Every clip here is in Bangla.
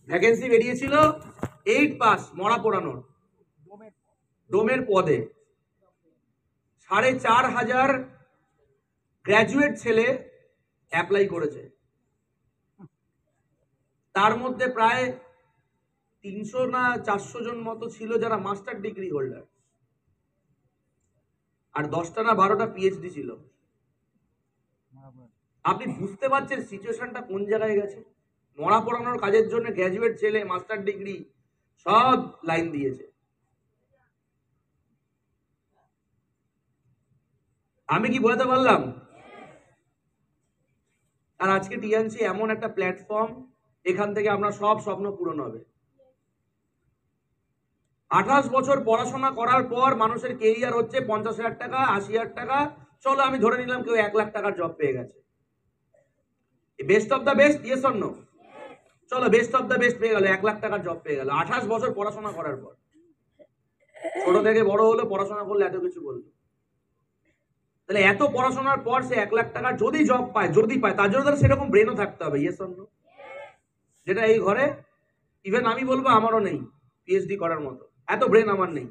ভ্যাকেন্সি বেরিয়েছিল 8 পাস মরা পোড়ানোর ডোমের পদে। 4,500 গ্র্যাজুয়েট ছেলে অ্যাপ্লাই করেছে, তার মধ্যে প্রায় 300 না 400 জন মতো ছিল যারা মাস্টার ডিগ্রি হোল্ডার, আর 10টা না 12টা পিএইচডি ছিল। আপনি বুঝতে পারছেন সিচুয়েশনটা কোন জায়গায় গেছে? মরা পড়ানোর কাজের জন্য গ্র্যাজুয়েট ছেলে মাস্টার ডিগ্রি সব লাইন দিয়েছে। আমি কি বোঝাতে পারলাম? আর আজকে টিএনসি এমন একটা প্ল্যাটফর্ম, এখান থেকে আপনার সব স্বপ্ন পূরণ হবে। 28 বছর পড়াশোনা করার পর মানুষের কেরিয়ার হচ্ছে 50,000 টাকা, 80,000 টাকা, চলো আমি ধরে নিলাম কেউ 1 লাখ টাকার জব পেয়ে গেছে। Best of the best, yes or no? চলো বেস্ট অফ দ্য বেস্ট পেয়ে গেল, 1 লাখ টাকার জব পেয়ে গেল 28 বছর পড়াশোনা করার পর। ছোট থেকে বড় হলো, পড়াশোনা করলে এত কিছু বললো। তাহলে এত পড়াশোনার পর সে 1 লাখ টাকার যদি জব পায়, যদি পায়, তার জন্য তাহলে সেরকম ব্রেনও থাকতে হবে, ইয়েস অর নো? যেটা এই ঘরে ইভেন আমি বলবো আমারও নেই পিএইচডি করার মতো, এত ব্রেন আমার নেই।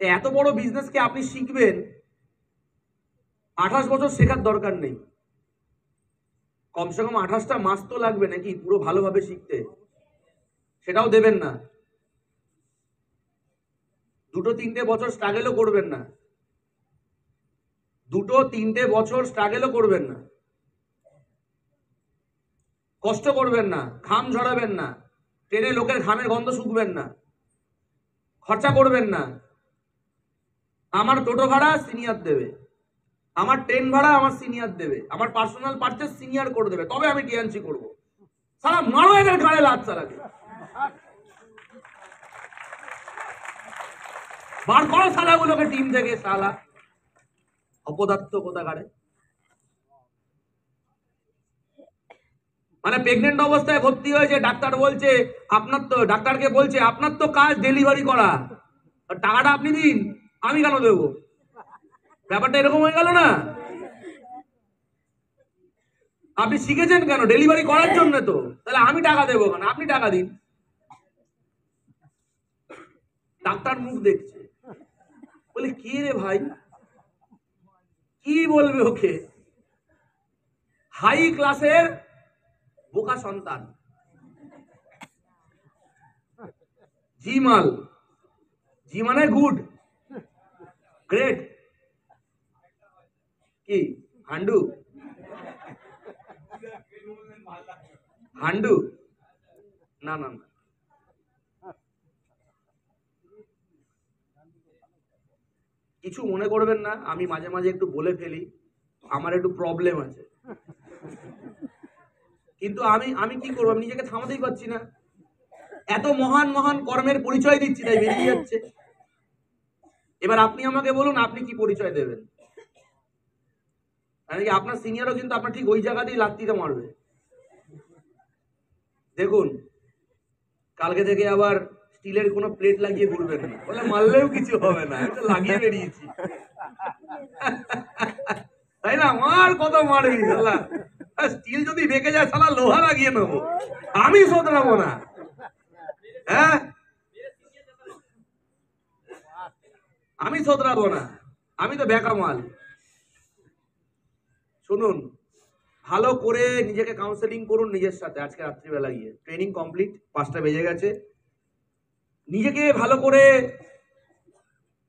এত বড় বিজনেসকে আপনি শিখবেন, 28 বছর শেখার দরকার নেই, কমসে কম 28টা মাস তো লাগবে নাকি পুরো ভালোভাবে শিখতে? সেটাও দেবেন না। 2-3 বছর স্ট্রাগলও করবেন না, 2-3 বছর স্ট্রাগলও করবেন না, কষ্ট করবেন না, ঘাম ঝরাবেন না, ট্রেনে লোকের ঘামের গন্ধ শুকবেন না, খরচা করবেন না। আমার টোটো ভাড়া সিনিয়র দেবে, আমার ট্রেন ভাড়া আমার সিনিয়র দেবে, আমার পার্সোনাল পারচেজ সিনিয়র করে দেবে, তবে আমি টিএনসি করবো। সালা মারো এদের গাড়ে লাত, চালাকে বার করো শালাগুলোকে টিম থেকে, শালা অপদার্থ কোথাকারে। মানে প্রেগনেন্ট অবস্থায় ভর্তি হয়েছে, ডাক্তার বলছে আপনার তো, ডাক্তারকে বলছে আপনার তো কাজ ডেলিভারি করা, টাকাটা আপনি দিন, আমি কেন দেবো? ব্যাপারটা এরকম হয়ে গেল না? আপনি শিখেছেন কেন? ডেলিভারি করার জন্য তো, তাহলে আমি টাকা দেবো কেন? আপনি টাকা দিন। ডাক্তার মুখ দেখছে, বলে কি রে ভাই, কি বলবে ওকে? হাই ক্লাসের বোকা সন্তান, জি মাল, জি মানে গুড, গ্রেট, কি হান্ডু, হান্ডু না না না, কিছু মনে করবেন না, আমি মাঝে মাঝে একটু বলে ফেলি, আমার একটু প্রবলেম আছে, কিন্তু আমি কি করবো, আমি নিজেকে থামাতেই পারছি না। এত মহান মহান কর্মের পরিচয় দিচ্ছি, তাই বেরিয়ে যাচ্ছে। এবার আপনি আমাকে বলুন আপনি কি পরিচয় দেবেন? আপনার সিনিয়রও কিন্তু আপনার ঠিক ওই জায়গাতেই লাত্তিটা মারবে। দেখুন কালকে থেকে আবার স্টিলের কোনো প্লেট লাগিয়ে ঘুরবেন না, বলে মারলেও কিছু হবে না, আমি তো লাগিয়ে বেরিয়েছি। তাই না? মার কত মারবি শালা, স্টিল যদি বেঁকে যায় শালা লোহা লাগিয়ে নেবো, আমি শোধরাবো না। হ্যাঁ আমি শোধরাবো না, আমি তো বেকা মাল। শুনুন, ভালো করে নিজেকে কাউন্সেলিং করুন নিজের সাথে। আজকে রাত্রিবেলা গিয়ে ট্রেনিং কমপ্লিট, 5টা বেজে গেছে, নিজেকে ভালো করে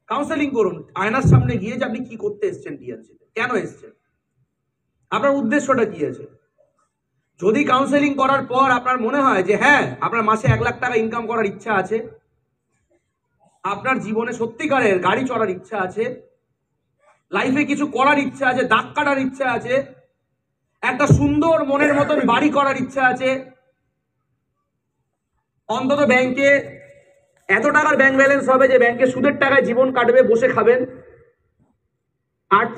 কাউন্সেলিং করুন আয়নার সামনে গিয়ে, যে আপনি কি করতে এসছেন টিএনসি তে, কেন এসছেন, আপনার উদ্দেশ্যটা কি আছে। যদি কাউন্সেলিং করার পর আপনার মনে হয় যে হ্যাঁ আপনার মাসে 1 লাখ টাকা ইনকাম করার ইচ্ছা আছে, আপনার জীবনে সত্যিকারের গাড়ি চড়ার ইচ্ছা আছে, লাইফে কিছু করার ইচ্ছা আছে, দাগ কাটার ইচ্ছা আছে, একটা সুন্দর মনের মতন বাড়ি করার ইচ্ছা আছে, অন্তত ব্যাংকে এত টাকার ব্যাংক ব্যালেন্স হবে যে ব্যাংকে সুদের টাকায় জীবন কাটবে, বসে খাবেন,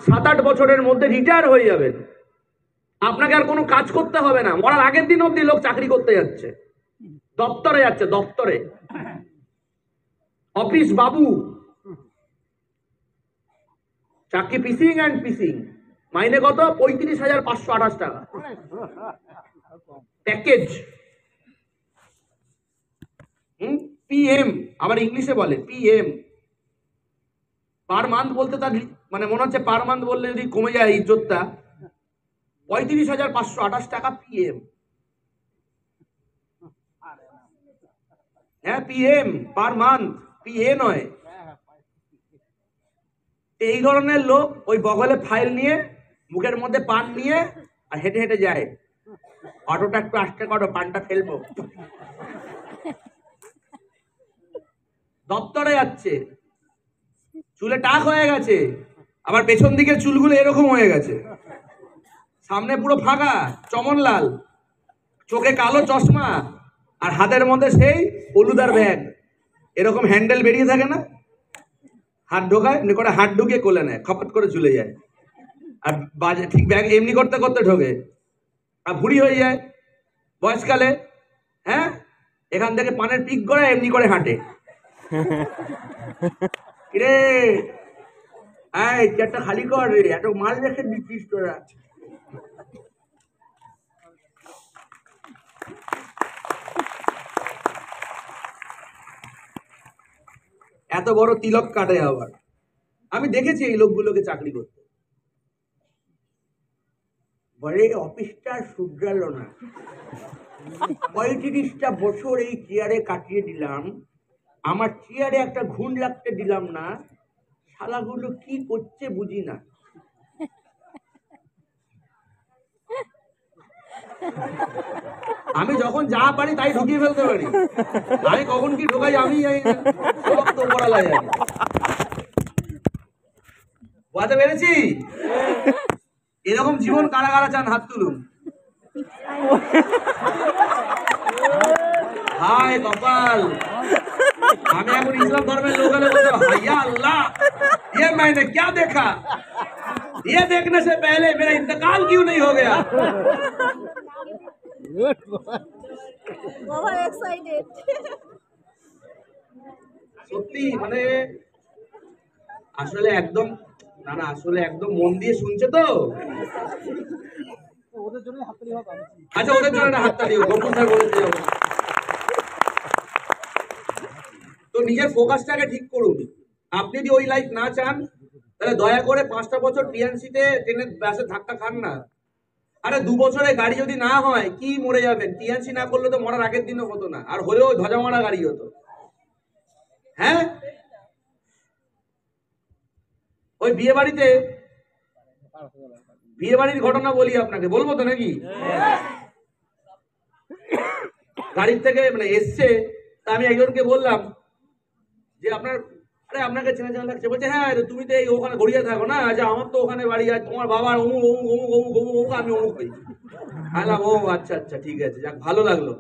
7-8 বছরের মধ্যে রিটায়ার হয়ে যাবেন, আপনাকে আর কোনো কাজ করতে হবে না। মরার আগের দিন অব্দি লোক চাকরি করতে যাচ্ছে, দপ্তরে যাচ্ছে, দপ্তরে অফিস বাবু, চাকরি পিসিং অ্যান্ড পিসিং, মাইনে কত? 35,528 টাকা প্যাকেজ। PM, আবার ইংলিশে বলে PM। পার মান্থ বলতে তার মানে মনে হচ্ছে পার মান্থ বললে যদি কমে যায় ইজ্জতটা, 35,528 টাকা PM। হ্যাঁ PM পার মান্থ, PA নয়। এই ধরনের লোক ওই বগলে ফাইল নিয়ে, মুখের মধ্যে পান নিয়ে আর হেঁটে হেঁটে যায়, অটোটা একটু আস্তে করো, পানটা ফেলবো। দপ্তরে যাচ্ছে, চুলে টাক হয়ে গেছে, আবার পেছন দিকের চুলগুলো এরকম হয়ে গেছে, সামনে পুরো ফাঁকা চমন লাল, চোখে কালো চশমা, আর হাতের মধ্যে সেই হলুদার ব্যাগ, এরকম হ্যান্ডেল বেরিয়ে থাকে না, হাত ঢোকায়, এমনি করে হাত ঢুকিয়ে কোলে নেয়, খপট করে ঝুলে যায়, আর বাজে ঠিক ব্যাগ এমনি করতে করতে ঢোকে, আর ভুড়ি হয়ে যায় বয়সকালে। হ্যাঁ, এখান থেকে পানের পিক করে এমনি করে হাঁটে। রে এই চেয়ারটা খালি কর রে, এত মাল রেখে দিচ্ছিস তোরা। এত বড় তিলক কাটে আবার। আমি দেখেছি এই লোকগুলোকে চাকরি করতে, বলে অফিসটা শুধরালো না, 35টা বছর এই চেয়ারে কাটিয়ে দিলাম, আমার চেয়ারে একটা ঘুণ লাগতে দিলাম না, শালাগুলো কি করছে বুঝি না। আমি যখন যা পারি তাই ঢুকিয়ে ফেলতে পারি, আমি কখন কি ঢোকাই আমি জানি না, সব তো পড়ালা জানি। বুঝতে পেরেছি? এরকম জীবন কারা কারা চান হাত তুলুন। হায় কপাল, আমি এখন ইসলাম ধর্মের লোক হলে বলতে হাইয়া আল্লাহ, ये मैंने क्या देखा, ये देखने से पहले मेरा इंतकाल क्यों नहीं हो गया। সত্যি মানে আসলে একদম না না, আসলে একদম মন দিয়ে শুনছে তো। আচ্ছা ওদের জন্য একটা হাততালি হোক, গৌতম স্যার বলেছে যখন। তো নিজের ফোকাসটাকে ঠিক করুন। আপনি যদি ওই লাইফ না চান তাহলে দয়া করে 5টা বছর টিএনসিতে ট্রেনের বাসে ধাক্কা খান না। আরে 2 বছরে গাড়ি যদি না হয় কি মরে যাবেন, টিএনসি না করলে তো মরার আগের দিনও হতো না, আর হলেও ধ্বজা মারা গাড়ি হতো। হ্যাঁ, ওই বিয়ে বাড়ির ঘটনা বলি আপনাকে, বলবো তো নাকি? গাড়ির থেকে মানে এসছে, তা আমি একজনকে বললাম যে আপনাকে চেনা চেনা লাগছে, বলছে হ্যাঁ তুমি তো এই ওখানে গড়িয়ে থাকো না, আচ্ছা আমার তো ওখানে বাড়ি, আছে তোমার বাবার অমুক অমুক অমুক অমুক অমুক অমুক, আমি অমুক হই। আলাম ও আচ্ছা আচ্ছা ঠিক আছে, যাক ভালো লাগলো।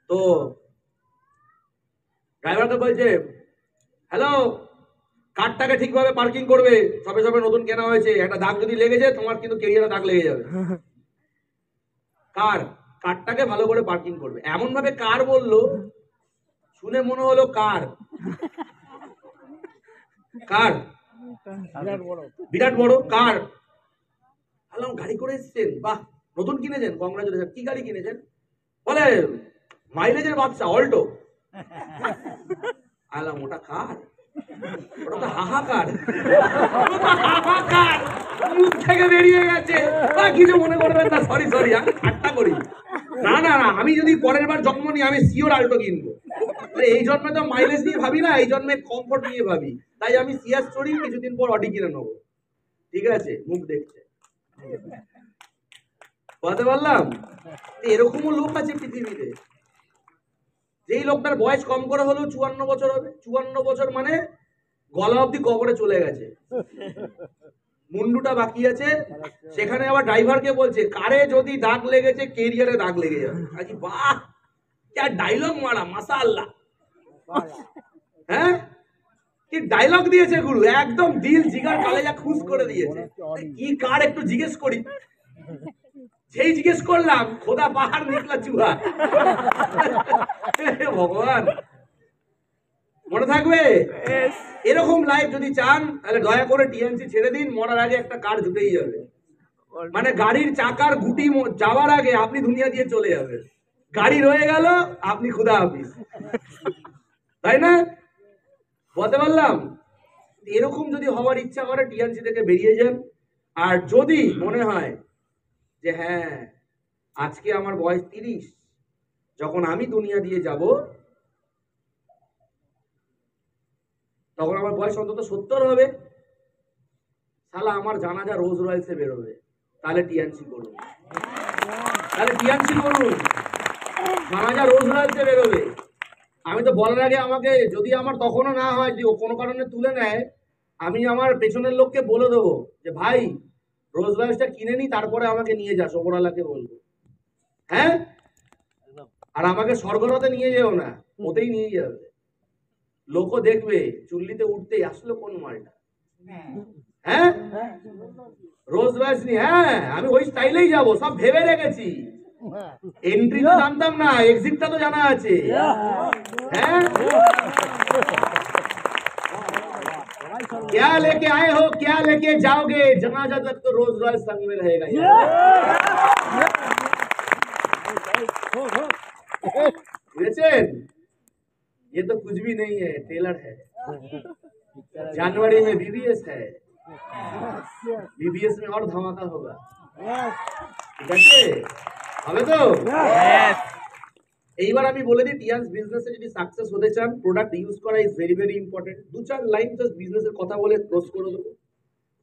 তো ড্রাইভারকে বলছে হ্যালো, কারটাকে ঠিকভাবে পার্কিং করবে, সবে সবে নতুন কেনা হয়েছে, একটা দাগ যদি লেগে যায় তোমার কিন্তু কেরিয়ারে দাগ লেগে যাবে। কারটাকে ভালো করে পার্কিং করবে, এমন ভাবে কার বললো শুনে মনে হলো কার বিরাট বড় কার। বললাম গাড়ি করে এসছেন, বাহ নতুন কিনেছেন, কংগ্রাচুলেশন। কি গাড়ি কিনেছেন? বলে মাইলেজের বাচ্চা অল্টো। আলাম ওটা কার? ওটা তো হাহাকার। হাহাকার মুখ থেকে বেরিয়ে গেছে, কিছু মনে করবেন না, সরি আমি ঠাট্টা করি। না না না, আমি যদি পরের বার জন্ম নিই আমি সিওর আল্টো কিনবো। এই জন্মে তো মাইলেজ নিয়ে ভাবি না, এই জন্মে কমফোর্ট নিয়ে ভাবি, তাই আমি সিয়ার স্টোরি কিছুদিন পর অডি কিনে নেবো। ঠিক আছে, মুখ দেখছে, বলতে পারলাম। এরকমও লোক আছে পৃথিবীতে, যেই লোকটার বয়স কম করে হলেও 54 বছর হবে। 54 বছর মানে গলা অব্দি কবরে চলে গেছে, মুন্ডুটা বাকি আছে। সেখানে আবার ড্রাইভারকে বলছে কারে যদি দাগ লেগেছে কেরিয়ারে দাগ লেগে যাবে। আজ বাহ क्या ডায়লগ মারা, মাশাআল্লাহ। হ্যাঁ, কি ডায়লগ দিয়েছে গুরু, একদম দিল জিগার কালেজা খুশ করে দিয়েছে। কি কার একটু জিজ্ঞেস করি, যেই জিজ্ঞেস করলাম খোদা পাহাড় নিকলা চুহা। ভগবান, মনে থাকবে। এরকম লাইফ যদি চান তাহলে দয়া করে টিএনসি ছেড়ে দিন, মরার আগে একটা কার জুটেই যাবে। মানে গাড়ির চাকার গুটি যাওয়ার আগে আপনি দুনিয়া দিয়ে চলে যাবেন, গাড়ি রয়ে গেল আপনি খুদা হাফিজ। তাই না? বলতে পারলাম? এরকম যদি হওয়ার ইচ্ছা করে টিএনসি থেকে বেরিয়ে যান। আর যদি মনে হয় যে হ্যাঁ আজকে আমার বয়স 30, যখন আমি দুনিয়া দিয়ে যাব তখন আমার বয়স অন্তত 70 হবে, শালা আমার জানাজা রোজ রয়েলসে বেরোবে, তাহলে টিএনসি করুন, তাহলে টিএনসি করুন, জানাজা রোজ রয়েলসে বেরোবে। আমি তো বলার আগে আমাকে যদি আমার তখনও না হয়, যদি ও কোনো কারণে তুলে নেয়, আমি আমার পেছনের লোককে বলে দেবো যে ভাই রোজ রয়েলসটা কিনে নি, তারপরে আমাকে নিয়ে যাস, ওপরওয়ালাকে বলবো। হ্যাঁ, আর আমাকে স্বর্গরথে নিয়ে যেও না, ওতেই নিয়ে যাবে। লোকও দেখবে চুল্লিতে উঠতেই আসলো কোন মালটা। হ্যাঁ, রোজ রয়েলস নি, হ্যাঁ আমি ওই স্টাইলেই যাবো, সব ভেবে রেখেছি। এন্ট্রি তো জানতাম না, এক্সিটটা তো জানা আছে। হ্যাঁ, क्या लेके आए हो, क्या लेके जाओगे, जनाजा तक तो रोज रॉयल्स संग में रहेगा। बुझेছেন? ये तो कुछ भी नहीं है, ट्रेलर है। जनवरी में बीबीएस है, बीबीएस में और धमाका होगा। ঠিক আছে, হবে তো? এইবার আমি বলে দিই, টিয়ান্স বিজনেসে যদি সাকসেস হতে চান, প্রোডাক্ট ইউজ করা is very very important. 2-4 line just বিজনেসের কথা বলে ক্লোজ করে দেবো।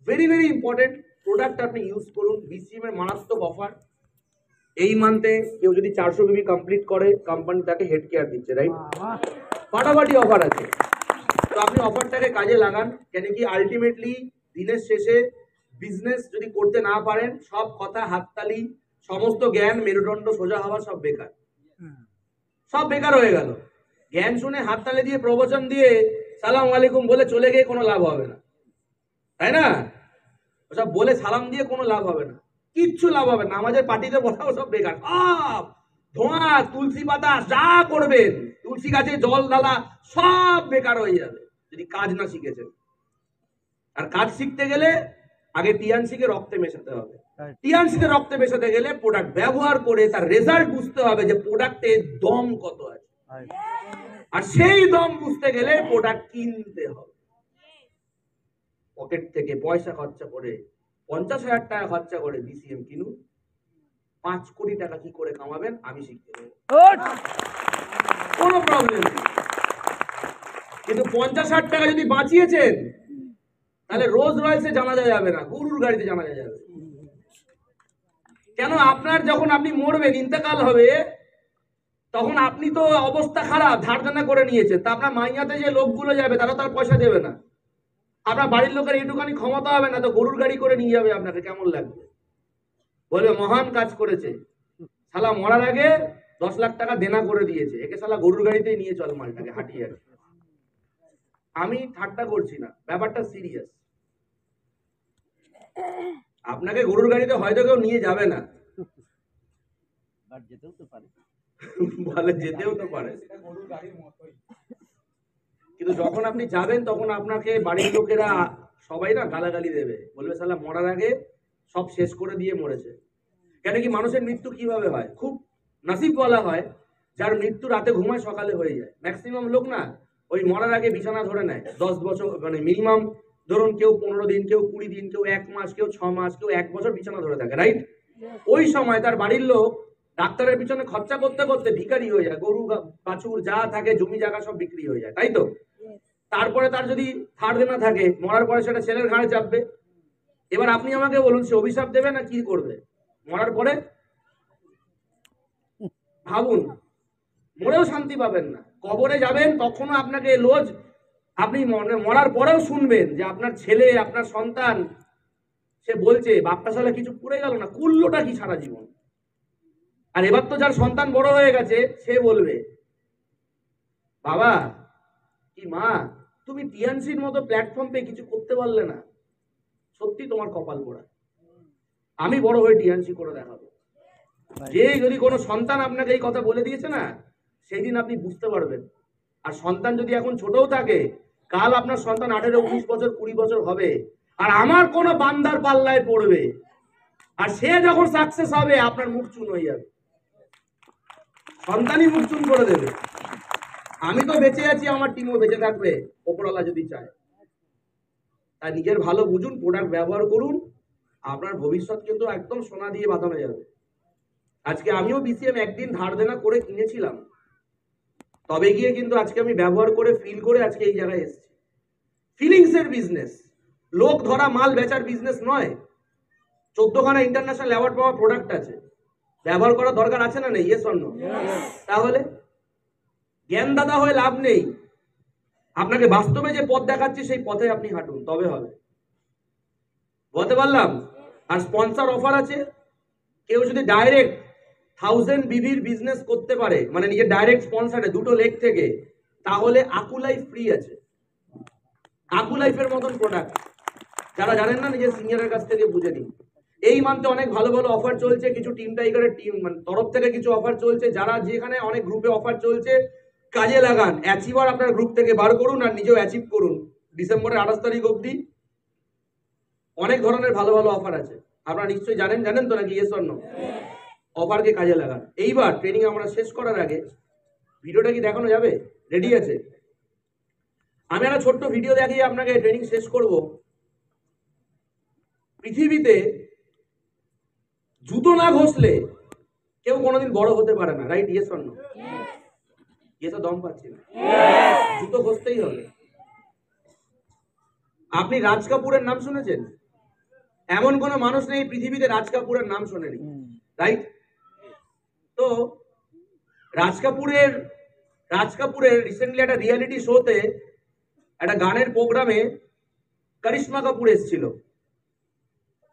ভেরি ভেরি ইম্পর্টেন্ট, প্রোডাক্ট আপনি ইউজ করুন। বিসিএম এর মারাত্মক অফার, এই মান্থে কেউ যদি 400 বিবি কমপ্লিট করে কোম্পানি তাকে হেড কেয়ার দিচ্ছে, রাইট? ফাটাফাটি অফার আছে, তো আপনি অফারটাকে কাজে লাগান। কেন কি আলটিমেটলি দিনের শেষে বিজনেস যদি করতে না পারেন, সব কথা হাততালি, সমস্ত জ্ঞান, মেরুদণ্ড সোজা হওয়া সব বেকার, সব বেকার হয়ে গেল। জ্ঞান শুনে হাততালি দিয়ে প্রবচন দিয়ে সালাম আলাইকুম বলে চলে গিয়ে কোনো লাভ হবে না, তাই না? ওসব বলে সালাম দিয়ে কোনো লাভ হবে না, কিচ্ছু লাভ হবে না। আমাদের পার্টিতে বসাও সব বেকার, সব ধোঁয়া, তুলসী পাতা যা করবেন, তুলসী গাছে জল ঢালা, সব বেকার হয়ে যাবে যদি কাজ না শিখেছেন। আর কাজ শিখতে গেলে আগে টিএনসি কে রক্তে মেশাতে হবে। টিএনসি কে রক্তে মেশাতে গেলে প্রোডাক্ট ব্যবহার করে তার রেজাল্ট বুঝতে হবে যে প্রোডাক্টের দম কত আছে, আর সেই দম বুঝতে গেলে প্রোডাক্ট কিনতে হবে। পকেট থেকে পয়সা খরচা করে 50,000 টাকা খরচা করে বিসিএম কিনুন, 5 কোটি টাকা কি করে কামাবেন আমি শিখতে দেবো, কোনো প্রবলেম নেই। কিন্তু 50,000 টাকা যদি বাঁচিয়েছেন, তাহলে রোজ রয়েলসে জানাজা যাবে না, গরুর গাড়িতে জানাজা যাবে। কেন? আপনার যখন আপনি মরবেন, ইন্তেকাল হবে, তখন আপনি তো অবস্থা খারাপ, ধার দেনা করে নিয়েছেন, তা আপনার মাইয়াতে যে লোকগুলো যাবে তারা তার পয়সা দেবে না, আপনার বাড়ির লোকের এইটুখানি ক্ষমতা হবে না, তো গরুর গাড়ি করে নিয়ে যাবে আপনাকে। কেমন লাগবে? বলবে মহান কাজ করেছে, শালা মরার আগে 10 লাখ টাকা দেনা করে দিয়েছে, একে শালা গরুর গাড়িতেই নিয়ে চল মালটাকে হাঁটিয়ে। আমি ঠাট্টা করছি না, ব্যাপারটা সিরিয়াস। আপনাকে গরুর গাড়িতে হয়তো কেউ নিয়ে যাবে না, বলে যেতেও তো পারে, কিন্তু যখন আপনি যাবেন তখন আপনাকে বাড়ির লোকেরা সবাই না গালাগালি দেবে, বলবে শালা মরার আগে সব শেষ করে দিয়ে মরেছে। কেন কি মানুষের মৃত্যু কিভাবে হয়? খুব নসিব বলা হয়, যার মৃত্যু রাতে ঘুমায় সকালে হয়ে যায়। ম্যাক্সিমাম লোক না ওই মরার আগে বিছানা ধরে নেয় 10 বছর, মানে মিনিমাম ধরুন কেউ 15 দিন, কেউ 20 দিন, কেউ 1 মাস, কেউ 6 মাস, কেউ 1 বছর বিছানা ধরে থাকে, রাইট? ওই সময় তার বাড়ির লোক ডাক্তারের পিছনে খরচা করতে করতে ভিখারি হয়ে যায়, গরু বাছুর যা থাকে জমি জায়গা সব বিক্রি হয়ে যায়, তাই তো? তারপরে তার যদি ধার দেনা থাকে, মরার পরে সেটা ছেলের ঘাড়ে চাপবে। এবার আপনি আমাকে বলুন, সে অভিশাপ দেবে না কি করবে মরার পরে? ভাবুন, মরেও শান্তি পাবেন না, কবরে যাবেন তখনও আপনাকে রোজ, আপনি মরার পরেও শুনবেন যে আপনার ছেলে, আপনার সন্তান, সে বলছে বাপটা শালা কিছু করে গেল না, কুল্লোটা কি সারা জীবন। আর এবার তো যার সন্তান বড় হয়ে গেছে, সে বলবে বাবা কি মা, তুমি টিএনসির মতো প্ল্যাটফর্ম পেয়ে কিছু করতে পারলে না, সত্যি তোমার কপাল পোড়া, আমি বড় হয়ে টিএনসি করে দেখাবো। যে যদি কোনো সন্তান আপনাকে এই কথা বলে দিয়েছে না, সেই দিন আপনি বুঝতে পারবেন। আর সন্তান যদি এখন ছোটও থাকে, কাল আপনার সন্তান 18, 19 বছর, 20 বছর হবে, আর আমার কোনো বান্দার পাল্লায় পড়বে, আর সে যখন সাকসেস হবে আপনার মুখ চুন হয়ে যাবে, সন্তানই মুখ চুন করে দেবে। আমি তো বেঁচে আছি, আমার টিমও বেঁচে থাকবে ওপরওয়ালা যদি চায়। তাই নিজের ভালো বুঝুন, প্রোডাক্ট ব্যবহার করুন, আপনার ভবিষ্যৎ কিন্তু একদম সোনা দিয়ে বাঁধানো যাবে। আজকে আমিও বিসিএম একদিন ধার দেনা করে কিনেছিলাম, তবে গিয়ে কিন্তু আজকে আমি ব্যবহার করে ফিল করে আজকে এই জায়গায় এসেছি। ফিলিংস এর বিজনেস, লোক ধরা মাল বেচার বিজনেস নয়। 14খানা ইন্টারন্যাশনাল অ্যাওয়ার্ড পাওয়া প্রোডাক্ট আছে, ব্যবহার করার দরকার আছে না নেই? Yes or no? তাহলে জ্ঞান দাদা হয়ে লাভ নেই, আপনাকে বাস্তবে যে পথ দেখাচ্ছি সেই পথে আপনি হাঁটুন, তবে হবে। বলতে পারলাম? আর স্পন্সর অফার আছে, কেউ যদি ডাইরেক্ট 1000 বিভির বিজনেস করতে পারে, মানে নিজে ডাইরেক্ট স্পন্সরে দুটো লেগ থেকে, তাহলে আকু লাইফ ফ্রি আছে। আকু লাইফের মতন প্রোডাক্ট, যারা জানেন না নিজের সিনিয়রের কাছ থেকে বুঝে নিন। এই মান্থে অনেক ভালো ভালো অফার চলছে, কিছু টিম টাইগারের টিম মানে তরফ থেকে কিছু অফার চলছে, যারা যেখানে অনেক গ্রুপে অফার চলছে কাজে লাগান। অ্যাচিভার আপনার গ্রুপ থেকে বার করুন আর নিজেও অ্যাচিভ করুন। ডিসেম্বরের 28 তারিখ অবধি অনেক ধরনের ভালো ভালো অফার আছে, আপনারা নিশ্চয়ই জানেন তো নাকি? Yes or no? অফারকে কাজে লাগান। এইবার ট্রেনিং আমরা শেষ করার আগে ভিডিওটা কি দেখানো যাবে? রেডি আছে? আমি একটা ছোট্ট ভিডিও দেখিয়ে আপনাকে ট্রেনিং শেষ করব। পৃথিবীতে জুতো না ঘষলে কেউ কোনোদিন বড় হতে পারে না, right? Yes or no? Yes দম পাচ্ছি না, জুতো ঘষতেই হবে। আপনি রাজ কাপুরের নাম শুনেছেন? এমন কোনো মানুষ নেই পৃথিবীতে রাজ কাপুরের নাম শোনেনি, রাইট? তো রাজ কাপুরের রিসেন্টলি একটা রিয়েলিটি শোতে একটা গানের প্রোগ্রামে করিশ্মা কাপুর এসেছিল।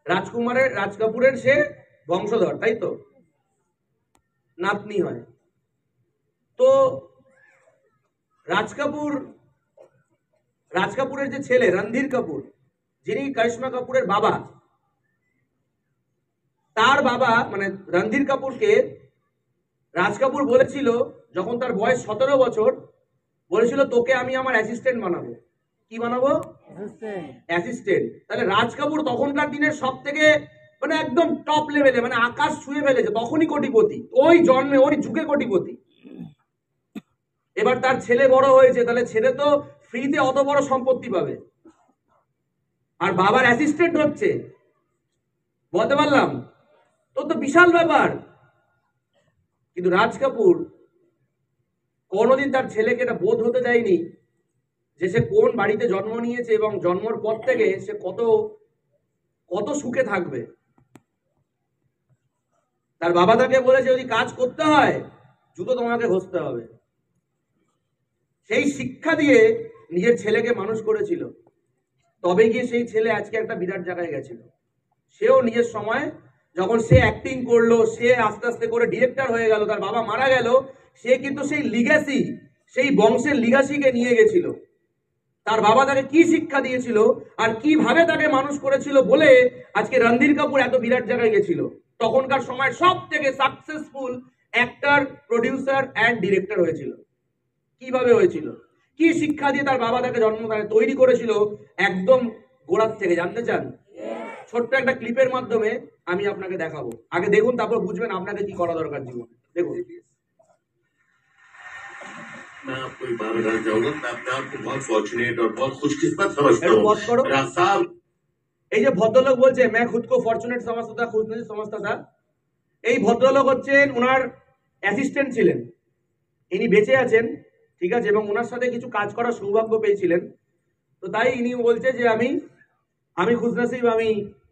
রাজ কাপুরের সে বংশধর, তাই তো? নাতনি হয়। তো রাজ কাপুরের যে ছেলে রণধীর কাপুর, যিনি করিশ্মা কাপুরের বাবা, তার বাবা মানে রণধীর কাপুরকে রাজ কাপুর বলেছিল যখন তার বয়স 17 বছর, বলেছিল তোকে আমি আমার অ্যাসিস্ট্যান্ট বানাবো। কি বানাবো? অ্যাসিস্ট্যান্ট। তাহলে রাজ কাপুর তখনকার দিনের সব থেকে মানে একদম টপ লেভেলে, মানে আকাশ ছুঁয়ে ফেলেছে, তখনই কোটিপতি, ওই জন্মে ওই যুগে কোটিপতি। এবার তার ছেলে বড় হয়েছে, তাহলে ছেলে তো ফ্রিতে অত বড় সম্পত্তি পাবে, আর বাবার অ্যাসিস্ট্যান্ট হচ্ছে। বলতে পারলাম? তো বিশাল ব্যাপার। কিন্তু রাজ কাপুর কোনোদিন তার ছেলেকে এটা বোধ হতে দেয়নি যে সে কোন বাড়িতে জন্ম নিয়েছে এবং জন্মের পর থেকে সে কত সুখে থাকবে। তার বাবা তাকে বলেছে যদি কাজ করতে হয় জুতো তোমাকে ঘষতে হবে। সেই শিক্ষা দিয়ে নিজের ছেলেকে মানুষ করেছিল, তবে গিয়ে সেই ছেলে আজকে একটা বিরাট জায়গায় গেছিল। সেও নিজের সময় যখন সে অ্যাক্টিং করলো, সে আস্তে আস্তে করে ডিরেক্টর হয়ে গেল, তার বাবা মারা গেল, সে কিন্তু সেই লিগ্যাসি, সেই বংশের লিগ্যাসিকে নিয়ে গেছিল। তার বাবা তাকে কি শিক্ষা দিয়েছিল আর কিভাবে তাকে মানুষ করেছিল বলে আজকে রণধীর কাপুর এত বিরাট জায়গায় গেছিল। তখনকার সময় সব থেকে successful actor, producer and director হয়েছিল। কিভাবে হয়েছিল? কি শিক্ষা দিয়ে তার বাবা তাকে তৈরি করেছিল একদম গোড়ার থেকে? জানতে চান? ছোট্ট একটা ক্লিপের মাধ্যমে আমি আপনাকে দেখাবো। আগে দেখুন, তারপর বুঝবেন আপনাকে কি করা দরকার জীবনে। দেখুন। मैं आपको एक बात बताना चाहूंगा, मैं अपने आप को बहुत फॉर्चुनेट और बहुत खुशकिस्मत समझता हूँ। राज साहब, এই যে ভদ্রলোক বলছে मैं खुद को फॉर्चुनेट समझता था, खुश नहीं समझता था, এই ভদ্রলোক হচ্ছেন ওনার অ্যাসিস্ট্যান্ট ছিলেন। ইনি বেঁচে আছেন, ঠিক আছে, এবং ওনার সাথে কিছু কাজ করার সৌভাগ্য পেয়েছিলেন। তো তাই ইনি বলছে যে আমি খুশনসিব, আমি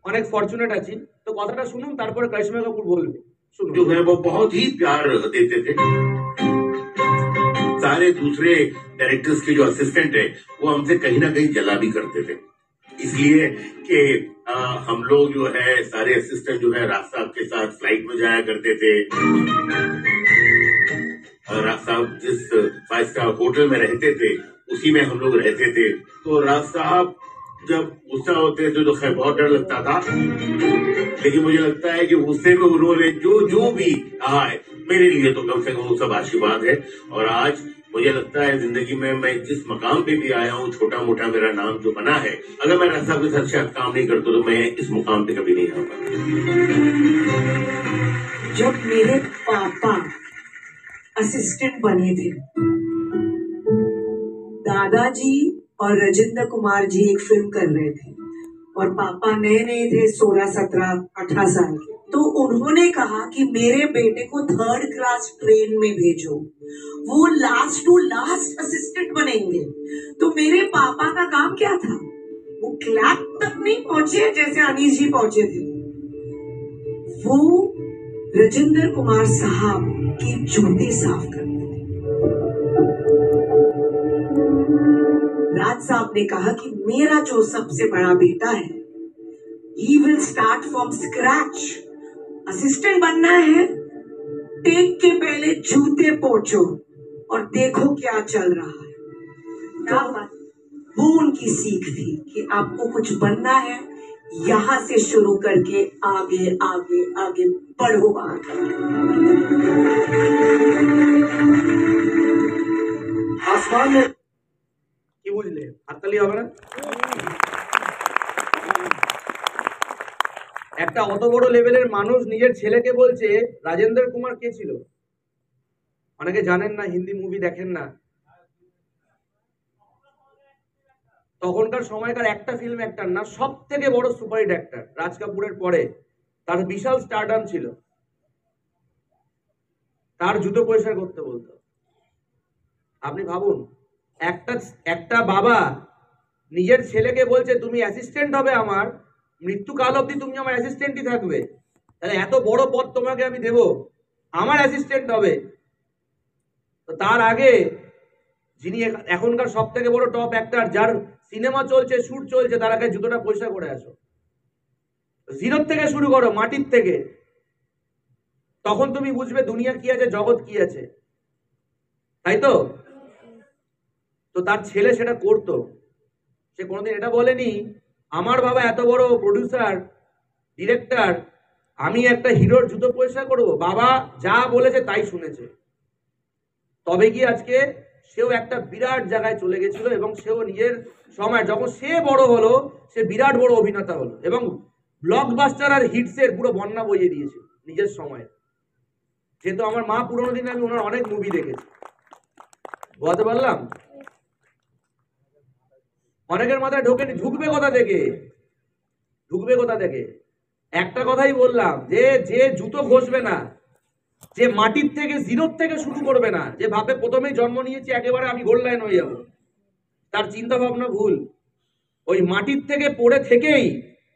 অনেক ফরচুনেট আছি। তো কথাটা শুনুন, তারপরে করিশ্মা কাপুর বলবে। শুনুন। जो है वो बहुत ही प्यार देते थे। सारे दूसरे डायरेक्टर्स के जो असिस्टेंट है वो हमसे कहीं ना कहीं जला भी करते थे, इसलिए कि हम लोग जो है सारे असिस्टेंट जो है राज साहब के साथ फ्लाइट में जाया करते थे। राज साहब जिस 5 स्टार होटल में रहते थे उसी में हम लोग रहते थे। तो राज साहब जब गुस्सा होते थे तो खैर बहुत डर लगता था, लेकिन मुझे लगता है कि गुस्से में उन्होंने जो भी कहा है मेरे लिए तो कम से कम वो सब आशीर्वाद है। और आज मुझे लगता है जिंदगी में मैं जिस मकाम पे भी आया हूँ, छोटा मोटा मेरा नाम जो बना है, अगर मैं राज साहब के साथ शायद काम नहीं करता तो मैं इस मुकाम पे कभी नहीं आ पाता। जब मेरे पापा असिस्टेंट बने थे दादाजी और राजेंद्र कुमार जी एक फिल्म कर रहे थे और पापा नए नए थे, 16, 17, 18 साल के। तो उन्होंने कहा कि मेरे बेटे को 3rd क्लास ट्रेन में भेजो, वो लास्ट टू लास्ट असिस्टेंट बनेंगे। तो मेरे पापा का काम क्या था, वो क्लैप तक नहीं पहुंचे जैसे अनीस जी पहुंचे थे, वो राजेंद्र कुमार साहब की जूते साफ करते थे। राज साहब ने कहा कि मेरा जो सबसे बड़ा बेटा है, he will start from scratch, assistant बनना है, टेक के पहले जूते पोंछो और देखो क्या चल रहा है। क्या बात, वो उनकी सीख थी कि आपको कुछ बनना है, यहाँ से शुरू करके आगे आगे आगे बढ़ो आगे। आसमान में কি বুঝলে হাততালি হবে না? একটা অত বড় লেভেলের মানুষ নিজের ছেলেকে বলছে। রাজেন্দ্র কুমার কে ছিল অনেকে জানেন না, হিন্দি মুভি দেখেন না। তখনকার সময়কার একটা ফিল্ম অ্যাক্টর না, সব থেকে বড় সুপারহিট অ্যাক্টর, রাজ কাপুরের পরে। তার বিশাল স্টারডাম ছিল, তার জুতো পরিষ্কার করতে বলতো। আপনি ভাবুন, একটা বাবা নিজের ছেলেকে বলছে তুমি অ্যাসিস্ট্যান্ট হবে আমার, মৃত্যুকাল অবধি তুমি আমার অ্যাসিস্ট্যান্টই থাকবে, তাহলে এত বড় পদ তোমাকে আমি দেব, আমার অ্যাসিস্ট্যান্ট হবে। তো তার আগে যিনি এখনকার সব থেকে বড় টপ অ্যাক্টর, যার সিনেমা চলছে, শুট চলছে, তার আগে জুতোটা পরিষ্কার করে আসো। জিরোর থেকে শুরু করো, মাটির থেকে, তখন তুমি বুঝবে দুনিয়া কি আছে, জগৎ কি আছে, তাই তো? তো তার ছেলে সেটা করতো। সে কোনোদিন এটা বলেনি আমার বাবা এত বড় প্রডিউসার, ডিরেক্টর, আমি একটা হিরোর জুতো পরিষ্কার করব। বাবা যা বলেছে তাই শুনেছে, তবে কি আজকে সেও একটা বিরাট জায়গায় চলে গেছিল। এবং সেও নিজের সময় যখন সে বড় হলো, সে বিরাট বড় অভিনেতা হলো এবং ব্লকবাস্টার আর হিটসের পুরো বন্যা বইয়ে দিয়েছে নিজের সময়। যেহেতু আমার মা পুরোনো দিনে আমি ওনার অনেক মুভি দেখেছি, বলতে পারলাম। অনেকের মাথায় ঢোকেনি, ঢুকবে কোথা থেকে, ঢুকবে কোথা থেকে? একটা কথাই বললাম, যে যে জুতো ঘষবে না, যে মাটির থেকে জিরোর থেকে শুরু করবে না, যে ভাবে প্রথমেই জন্ম নিয়েছি একেবারে আমি গোল্ড লাইন হয়ে যাবো, তার চিন্তা ভাবনা ভুল। ওই মাটির থেকে পড়ে থেকেই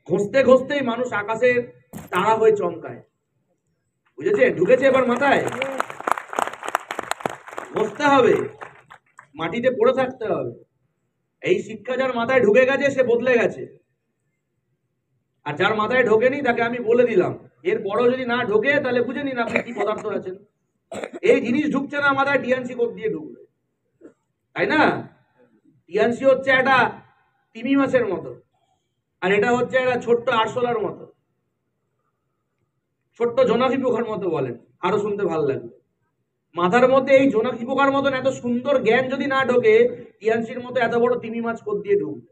ঘষতে ঘষতেই মানুষ আকাশের তারা হয়ে চমকায়। বুঝেছে? ঢুকেছে এবার মাথায়? ঘষতে হবে, মাটিতে পড়ে থাকতে হবে। এই শিক্ষা যার মাথায় ঢুকে গেছে সে বদলে গেছে, আর যার মাথায় ঢোকেনি তাকে আমি বলে দিলাম, এর পরও যদি না ঢোকে তাহলে বুঝে নিন আপনি কি পদার্থ আছেন। এই জিনিস ঢুকছে না মাথায়, টিএনসি কোড দিয়ে ঢুকবে, তাই না? টিএনসি হচ্ছে একটা তিমি মাছের মতো, আর এটা হচ্ছে একটা ছোট্ট আরশোলার মতো, ছোট্ট জোনাকি পোকার মতো বলেন, আরো শুনতে ভালো লাগবে। মাথার মধ্যে এই জোনাকি পোকার মতন এত সুন্দর জ্ঞান যদি না ঢোকে, টিএনসির মতো এত বড় তিমি মাছ কোদ দিয়ে ঢুকবে।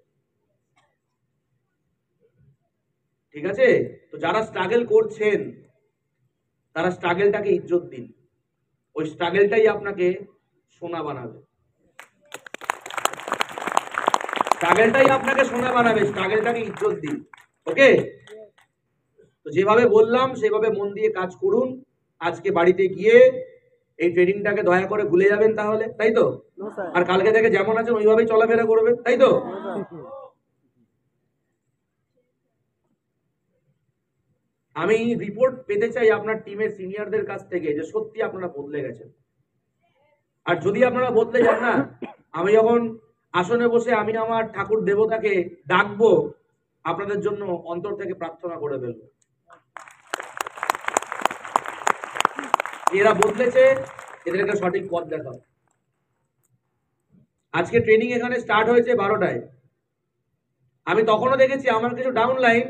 ঠিক আছে? তো যারা স্ট্রাগল করছেন তারা স্ট্রাগলটাকে ইজ্জত দিন, ওই স্ট্রাগলটাই আপনাকে সোনা বানাবে, স্ট্রাগলটাই আপনাকে সোনা বানাবে, স্ট্রাগলটাকে ইজ্জত দিন। ওকে? তো যেভাবে বললাম সেভাবে মন দিয়ে কাজ করুন। আজকে বাড়িতে গিয়ে এই ট্রেনিংটাকে দয়া করে ভুলে যাবেন তাহলে, তাই তো? আর কালকে থেকে যেমন আছেন ওইভাবেই চলাফেরা করবেন, তাই তো? আমি রিপোর্ট পেতে চাই আপনার টিমের সিনিয়রদের কাছ থেকে যে সত্যি আপনারা বদলে গেছেন। আর যদি আপনারা বদলে যান না, আমি যখন আসনে বসে আমি আমার ঠাকুর দেবতাকে ডাকবো, আপনাদের জন্য অন্তর থেকে প্রার্থনা করে ফেলবো। এরা বদলেছে, এদেরকে সঠিক পথ দেখাও। আজকে ট্রেনিং এখানে স্টার্ট হয়েছে 12টায়। আমি তখনও দেখেছি আমার কিছু ডাউন লাইন,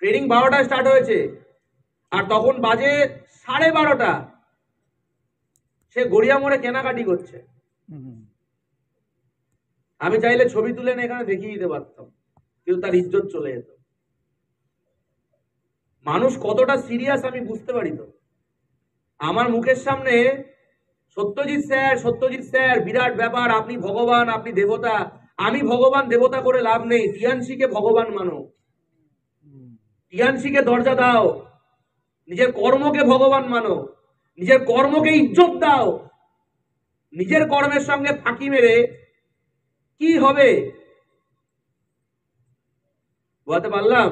ট্রেনিং 12টায় স্টার্ট হয়েছে আর তখন বাজে 12:30, সে গড়িয়া মোড়ে কেনাকাটি করছে। আমি চাইলে ছবি তুলে এখানে দেখিয়ে দিতে পারতাম, কিন্তু তার ইজ্জত চলে যেত। মানুষ কতটা সিরিয়াস আমি বুঝতে পারি। তো আমার মুখের সামনে সত্যজিৎ স্যার বিরাট ব্যাপার, আপনি ভগবান, আপনি দেবতা। আমি ভগবান দেবতা করে লাভ নেই, টিয়ানসিকে ভগবান মানো, টিয়ানসিকে দরজা দাও, নিজের কর্মকে ভগবান মানো, নিজের কর্মকে ইজ্জত দাও। নিজের কর্মের সঙ্গে ফাঁকি মেরে কি হবে? বুঝতে পারলাম?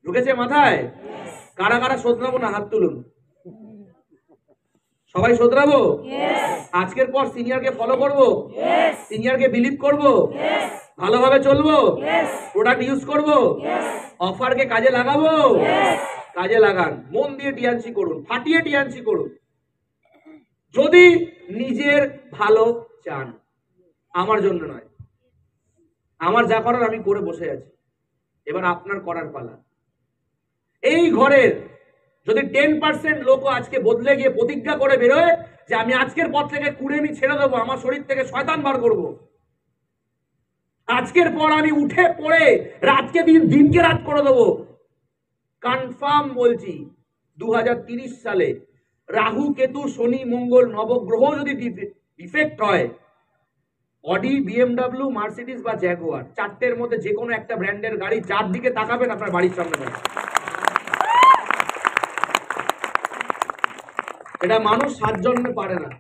ঢুকেছে মাথায়? কারা কারা শোধরাবো না হাত তুলুন। সবাই শোধরাবো? আজকের পর সিনিয়রকে ফলো করব, সিনিয়রকে বিলিভ করব, ভালোভাবে চলবো, প্রোডাক্ট ইউজ করব, অফারকে কাজে লাগাবো। কাজে লাগান, মন দিয়ে টিয়ানসি করুন, ফাটিয়ে টিয়ানসি করুন। যদি নিজের ভালো চান, আমার জন্য নয়। আমার যা করার আমি করে বসে আছি, এবার আপনার করার পালা। এই ঘরের যদি 10% লোকও আজকে বদলে গিয়ে প্রতিজ্ঞা করে বেরোয় যে আমি আজকের পর থেকে কুড়েমি ছেড়ে দেবো, আমার শরীর থেকে শয়তান বার করব, আজকের পর আমি উঠে পড়ে রাতকে দিনকে রাত করে দেবো, কনফার্ম বলছি 2030 সালে রাহু কেতু শনি মঙ্গল নবগ্রহ যদি ডিফেক্ট হয়, অডি, বিএমডব্লিউ, মার্সিডিজ বা জ্যাগুয়ার, চারটের মধ্যে যে কোনো একটা ব্র্যান্ডের গাড়ি যার দিকে তাকাবেন আপনার বাড়ির সামনে পাবেন। এটা মানুষ 7 জন্মে পারে না।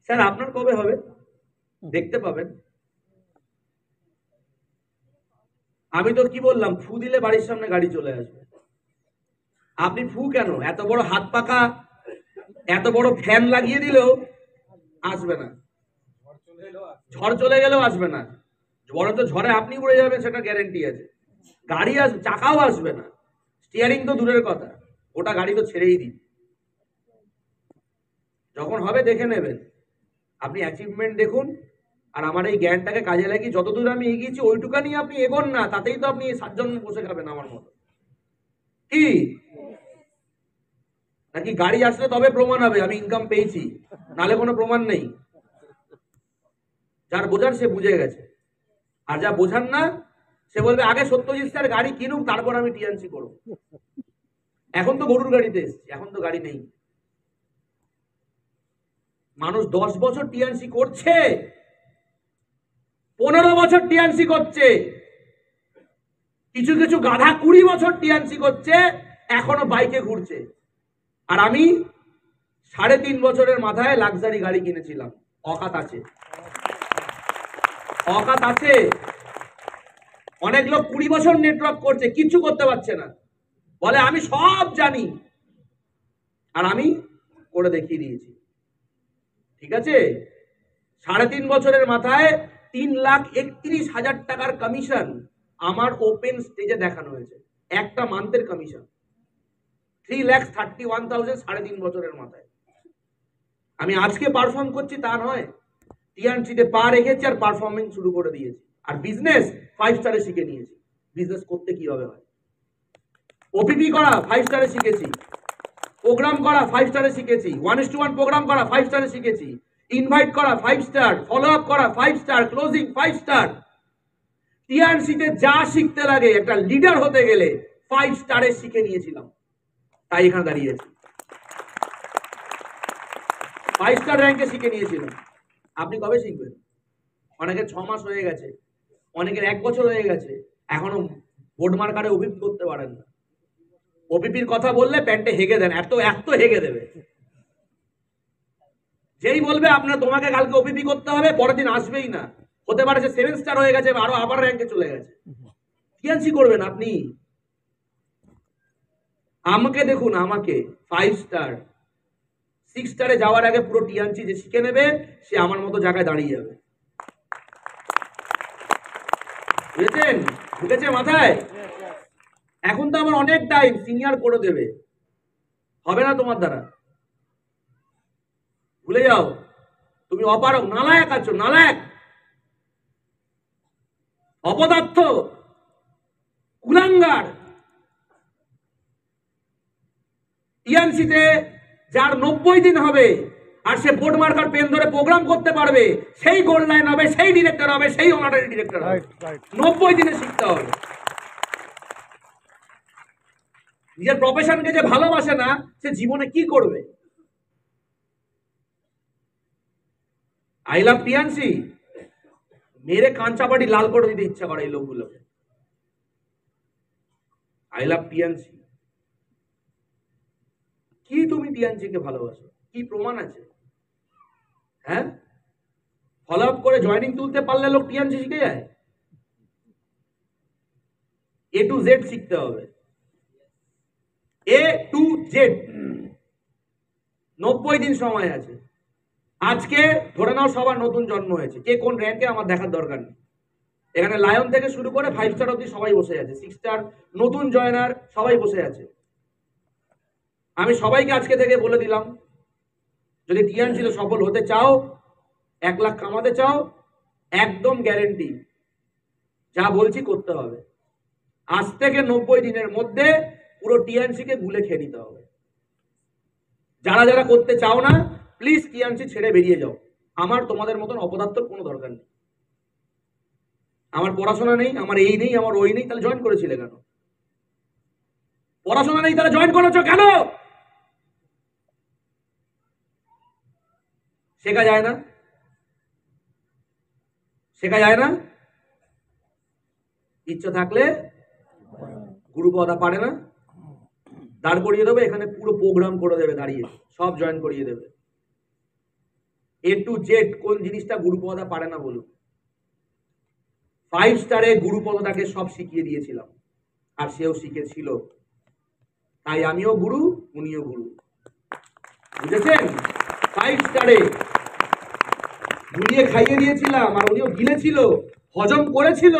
স্যার আপনার কবে হবে? দেখতে পাবেন। আমি তো কি বললাম, ফু দিলে বাড়ির সামনে গাড়ি চলে আসবে। আপনি ফু কেন? এত বড় হাত পাকা, এত বড় ফ্যান লাগিয়ে দিলেও আসবে না, ঝড় চলে গেলেও আসবে না, বরঞ্চ ঝড়ে আপনি উড়ে যাবেন সেটা গ্যারেন্টি আছে। গাড়ি আসবে, চাকাও আসবে না, স্টিয়ারিং তো দূরের কথা, ওটা গাড়ি তো ছেড়েই দিন। যখন হবে দেখে নেবেন, আপনি অ্যাচিভমেন্ট দেখুন। আর আমার এই জ্ঞানটাকে কাজে লাগিয়ে যতদূর আমি এগিয়েছি ওইটুকানি আপনি এগোন না, তাতেই তো আপনি 7 জন বসে খাবেন আমার মতো। কি নাকি গাড়ি আসলে তবে প্রমাণ হবে আমি ইনকাম পেয়েছি, নালে কোনো প্রমাণ নেই। যার বোঝার সে বুঝে গেছে, আর যা বোঝার না সে বলবে আগে সত্যজিৎ স্যার গাড়ি কিনুক তারপর আমি টিএনসি করব। এখন তো গরুর গাড়িতে এসছি, এখন তো গাড়ি নেই। মানুষ 10 বছর টিএনসি করছে, 15 বছর টিএনসি করছে, কিছু কিছু গাধা 20 বছর টিএনসি করছে, এখনো বাইকে ঘুরছে। আর আমি 3.5 বছরের মাথায় লাক্সারি গাড়ি কিনেছিলাম। অকাত আছে, অকাত আছে। অনেক লোক 20 বছর নেটওয়ার্ক করছে, কিছু করতে পারছে না, বলে আমি সব জানি, আর আমি করে দেখিয়ে দিয়েছি। ঠিক আছে, 3.5 বছরের মাথায় 3,31,000 টাকার কমিশন আমার ওপেন স্টেজে দেখানো হয়েছে, একটা মান্থের কমিশন 3,31,000 3.5 বছরের মাথায়। আমি আজকে পারফর্ম করছি তা নয়, টিএনসিতে পা রেখেছি আর পারফর্মিং শুরু করে দিয়েছি। আর বিজনেস 5 স্টারে শিখে নিয়েছি, বিজনেস করতে কিভাবে হয়। ওপিপি করা 5 স্টারে শিখেছি, প্রোগ্রাম করা 5 স্টারে শিখেছি, 1:1 প্রোগ্রাম করা 5 স্টারে শিখেছি, ইনভাইট করা 5 স্টার, ফলো আপ করা 5 স্টার, ক্লোজিং 5 স্টার। টিএনসিতে যা শিখতে লাগে একটা লিডার হতে গেলে 5 স্টারে শিখে নিয়েছিলাম, তাই এখানে দাঁড়িয়েছি। 5 স্টার র্যাঙ্কে শিখে নিয়েছিলাম। আপনি কবে শিখবেন? অনেকের 6 মাস হয়ে গেছে, অনেকের 1 বছর হয়ে গেছে, এখনো বোর্ড মার্কারে ওপিপি করতে পারেন না। ওপিপির কথা বললে প্যান্টে হেগে দেন, এত এত হেগে দেবে। যেই বলবে আপনার তোমাকে কালকে ওপিপি করতে হবে, পরের দিন আসবেই না। হতে পারে যে 7 স্টার হয়ে গেছে, আরো আবার র্যাঙ্কে চলে গেছে। টিএনসি করবেন আপনি? আমাকে দেখুন, আমাকে 5 স্টার 6 স্টারে যাওয়ার আগে পুরো টিএনসি যে শিখে নেবে সে আমার মতো জায়গায় দাঁড়িয়ে যাবে। বুঝেছেন? ঢুকেছে মাথায়? এখন তো আমার অনেক টাইম, সিনিয়র করে দেবে, হবে না তোমার দ্বারা। ভুলে যাও, তুমি অপারক, নালায়ক আছো, নালায়ক, অপদার্থ, কুলাঙ্গার। টিএনসিতে যার 90 দিন হবে আর সে বোর্ড মার্কার পেন ধরে প্রোগ্রাম করতে পারবে, সেই গোল্ড লাইন হবে, সেই ডিরেক্টর হবে, সেই অনারারি ডিরেক্টর হবে। 90 দিনে শিখতে হবে। নিজের প্রফেশনকে যে ভালোবাসে না সে জীবনে কি করবে? আই লাভ টিএনসি মেরে কাঞ্চাবাড়ি লাল করে দিতে ইচ্ছা করে এই লোকগুলোকে। I love TNC. কি তুমি টিএনসি কে ভালোবাসো? কি প্রমাণ আছে? হ্যাঁ, ফলো আপ করে জয়েনিং তুলতে পারলে লোক টিএনসি শিখে যায়। এ টু জেড শিখতে হবে, এ টু জেড। 90 দিন সময় আছে। আজকে ধরে নাও সবার নতুন জন্ম হয়েছে, কে কোন র্যাঙ্কে আমার দেখার দরকার নেই। এখানে লায়ন থেকে শুরু করে 5 স্টার অব্দি সবাই বসে আছে, 6 স্টার নতুন জয়েনার সবাই বসে আছে। আমি সবাইকে আজকে থেকে বলে দিলাম, যদি টিএনসিতে সফল হতে চাও, 1 লাখ কামাতে চাও, একদম গ্যারেন্টি যা বলছি করতে হবে। আজ থেকে 90 দিনের মধ্যে পুরো টিএনসি কে গুলে খেয়ে নিতে হবে। যারা যারা করতে চাও না, প্লিজ টিএনসি ছেড়ে বেরিয়ে যাও। আমার তোমাদের মতন অপদার্থর কোনো দরকার নেই। আমার পড়াশোনা নেই, আমার এই নেই, আমার ওই নেই, তাহলে জয়েন করেছিলে কেন? পড়াশোনা নেই তাহলে জয়েন করেছো কেন? শেখা যায় না? শেখা যায় না? ইচ্ছা থাকলে গুরু পদা পারে না, দাঁড় করিয়ে দেবে, এখানে পুরো প্রোগ্রাম করে দেবে, দাঁড়িয়ে সব জয়েন করিয়ে দেবে। এ টু জেড কোন জিনিসটা গুরু পদা পারে না বলুন? 5 স্টারে গুরু পদটাকে সব শিখিয়ে দিয়েছিলাম, আর সেও শিখেছিল। তাই আমিও গুরু, উনিও গুরু, বুঝেছেন? 5 স্টারে গুলিয়ে খাইয়ে দিয়েছিলাম, আর উনিও গিলেছিল, হজম করেছিল।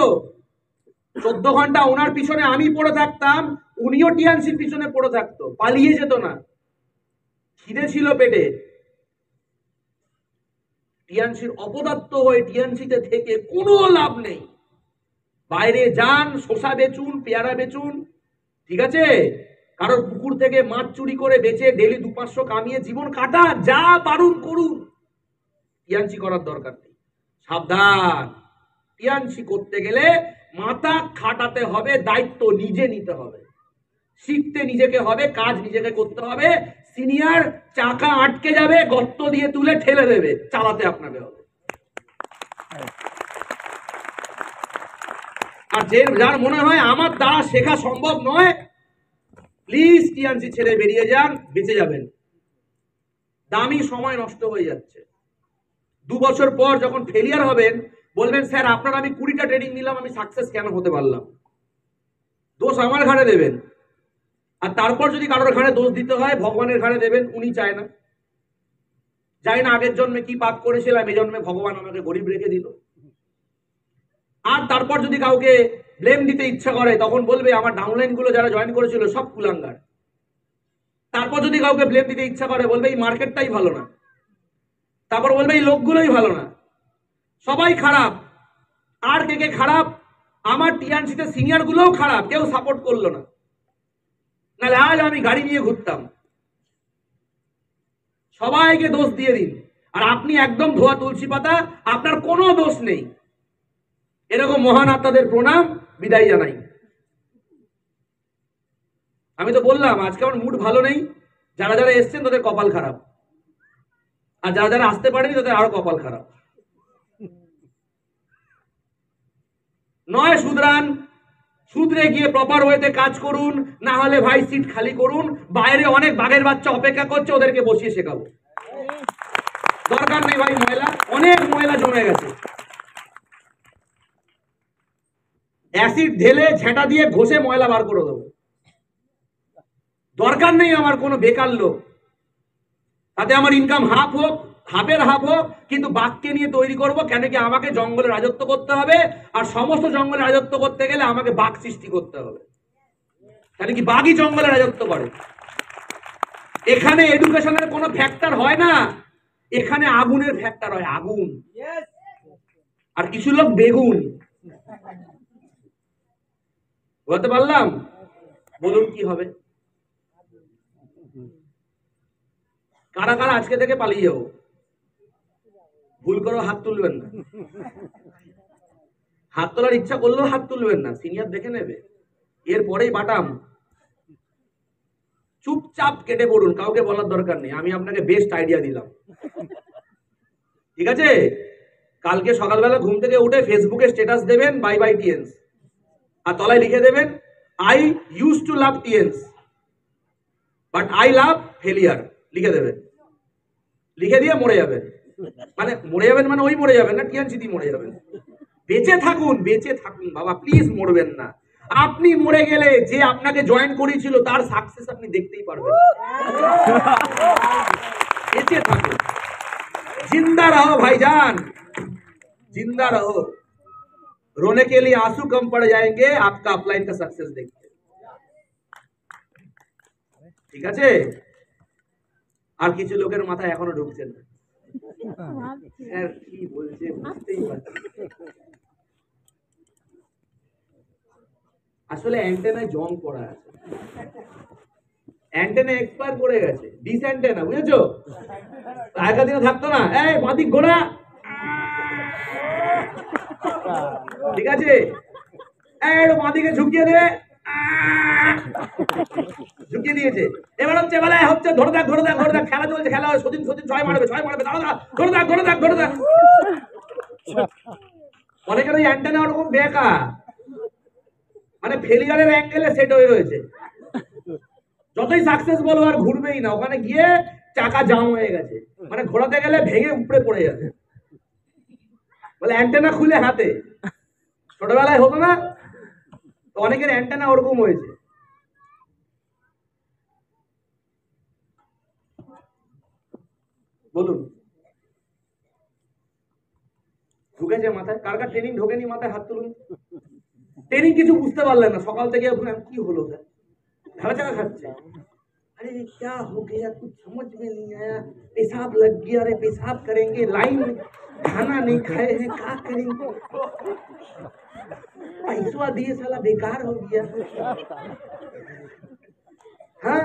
14 ঘন্টা ওনার পিছনে আমি পড়ে থাকতাম, উনিও টিএনসির পিছনে পড়ে থাকতো, পালিয়ে যেত না, খিদে ছিল পেটে। টিএনসির অপদার্থ হয়ে টিএনসিতে থেকে কোনো লাভ নেই। বাইরে যান, শসা বেচুন, পেয়ারা বেচুন, ঠিক আছে, কারোর পুকুর থেকে মাছ চুরি করে বেচে ডেলি 200-500 কামিয়ে জীবন কাটান, যা পারুন করুন, টিএনসি করার দরকার নেই। সাবধান, টিএনসি করতে গেলে মাথা খাটাতে হবে, দায়িত্ব নিজে নিতে হবে, শিখতে নিজেকে হবে, কাজ নিজেকে করতে হবে। সিনিয়র চাকা আটকে যাবে, গর্ত দিয়ে তুলে ঠেলে দেবে, চালাতে আপনাকে হবে। আর যার মনে হয় আমার দ্বারা শেখা সম্ভব নয়, প্লিজ টিএনসি ছেড়ে বেরিয়ে যান, বেঁচে যাবেন। দামি সময় নষ্ট হয়ে যাচ্ছে। 2 বছর পর যখন ফেলিয়ার হবেন, বলবেন স্যার আপনার আমি 20টা ট্রেনিং নিলাম, আমি সাকসেস কেন হতে পারলাম? দোষ আমার ঘাড়ে দেবেন। আর তারপর যদি কারোর ঘাড়ে দোষ দিতে হয়, ভগবানের ঘাড়ে দেবেন, উনি চায় না। জানি না আগের জন্মে কি পাপ করেছিলাম, এই জন্মে ভগবান আমাকে গরিব রেখে দিল। আর তারপর যদি কাউকে ব্লেম দিতে ইচ্ছা করে, তখন বলবে আমার ডাউনলাইন গুলো যারা জয়েন করেছিল সব কুলাঙ্গার। তারপর যদি কাউকে ব্লেম দিতে ইচ্ছা করে, বলবে এই মার্কেটটাই ভালো না। তারপর বলবে এই লোকগুলোই ভালো না, সবাই খারাপ। আর কে কে খারাপ? আমার টিএনসিতে সিনিয়র গুলোও খারাপ, কেউ সাপোর্ট করলো না, নাহলে আজ আমি গাড়ি নিয়ে ঘুরতাম। সবাইকে দোষ দিয়ে দিন, আর আপনি একদম ধোয়া তুলসী পাতা, আপনার কোনো দোষ নেই। এরকম মহান আত্মাদের প্রণাম, বিদায় জানাই। আমি তো বললাম আজকে আমার মুড ভালো নেই। যারা যারা এসছেন তাদের কপাল খারাপ, আর যারা যারা আসতে পারেনি তাদের আরো কপাল খারাপ। নয় শুধরান, শুধরে গিয়ে প্রপার ওয়েতে কাজ করুন, না হলে ভাই সিট খালি করুন। বাইরে অনেক বাঘের বাচ্চা অপেক্ষা করছে, ওদেরকে বসিয়ে শেখাবো। দরকার নেই ভাই ময়লা, অনেক ময়লা জমে গেছে। অ্যাসিড ঢেলে ঝেঁটা দিয়ে ঘষে ময়লা বার করে দেবো। দরকার নেই আমার কোনো বেকার লোক। তাতে আমার ইনকাম হাফ হোক, হাফের হাফ হোক, কিন্তু বাঘকে নিয়ে তৈরি করবো। কেন কি আমাকে জঙ্গলে রাজত্ব করতে হবে, আর সমস্ত জঙ্গলে রাজত্ব করতে গেলে আমাকে বাঘ সৃষ্টি করতে হবে। কেন কি বাঘই জঙ্গলে রাজত্ব করে। এখানে এডুকেশনের কোনো ফ্যাক্টর হয় না, এখানে আগুনের ফ্যাক্টর হয়, আগুন। আর কিছু লোক বেগুন। বলতে পারলাম? বলুন কি হবে? কারা কারা আজকে থেকে পালিয়ে যাবো? ভুল করে হাত তুলবেন না। হাত তোলার ইচ্ছা করলেও হাত তুলবেন না, সিনিয়র দেখে নেবে। এরপরেই বাটাম। চুপচাপ কেটে পড়ুন, কাউকে বলার দরকার নেই। আমি আপনাকে বেস্ট আইডিয়া দিলাম, ঠিক আছে? কালকে সকালবেলা ঘুম থেকে উঠে ফেসবুকে স্ট্যাটাস দেবেন বাই বাই টিএন্স, আর তলায় লিখে দেবেন I use to love TNs but I love failure, লিখে দেবেন। লিখে দিয়ে মরে যাবেন। মানে মরে যাবেন মানে ওই মরে যাবেন না, টিএনসি দিয়ে মরে যাবেন। বেঁচে থাকুন, বেঁচে থাকুন বাবা, প্লিজ মরবেন না। আপনি মরে গেলে যে আপনাকে জয়েন করেছিল তার সাকসেস আপনি দেখতেই পারবেন। বেঁচে থাকুন, जिंदा रहो भाईजान, जिंदा रहो। रोने के लिए आंसू कम पड़ जाएंगे आपका अपलाइन का सक्सेस देख के। ঠিক আছে? আর কিছু লোকের মাথায় এখনো ঢুকছে না, স্যার কি বলছে বুঝতেই পারছি। আসলে অ্যান্টেনায় জং পড়া আছে, অ্যান্টেনা এক্সপায়ার করে গেছে, ডিস অ্যান্টেনা, বুঝেছো? আগের দিনে থাকতো না, এই বাদিক ঘোড়া, ঠিক আছে, এই বাদিকে ঝুঁকিয়ে দে, ঝুঁকিয়ে দিয়েছে। এবার হচ্ছে বেলায় হচ্ছে ধরে থাক ধরে থাক ধরে থাক, খেলা চলছে, খেলা সদিন সদিন ছয় মারবে দাঁড়া দাঁড়া, ধরে থাক ধরে থাক ধরে থাক। অনেকের ওই অ্যান্টেনা ওরকম বেকা, মানে ফেলিয়ারের অ্যাঙ্গেলে সেট হয়ে রয়েছে। যতই সাকসেস বলো আর ঘুরবেই না, ওখানে গিয়ে চাকা জাম হয়ে গেছে, মানে ঘোরাতে গেলে ভেঙে উপরে পড়ে যাবে, বলে অ্যান্টেনা খুলে হাতে। ছোটবেলায় হতো না, অনেকের অ্যান্টেনা ওরকম হয়েছে। বলুন, ঢুকেছে মাথায়? কার কার ট্রেনিং ঢোকেনি মাথায় হাত তুলুন। ট্রেনিং কিছু বুঝতে পারলেন না, সকাল থেকে কি হলো স্যার, ধারা চাকা খাচ্ছে, अरे क्या हो गया कुछ समझ में नहीं आया, पेशाब लग गया, अरे पेशाब करेंगे, लाइन खाना नहीं खाए हैं, क्या करेंगे, पैसा दिए साला बेकार हो गया। हाँ,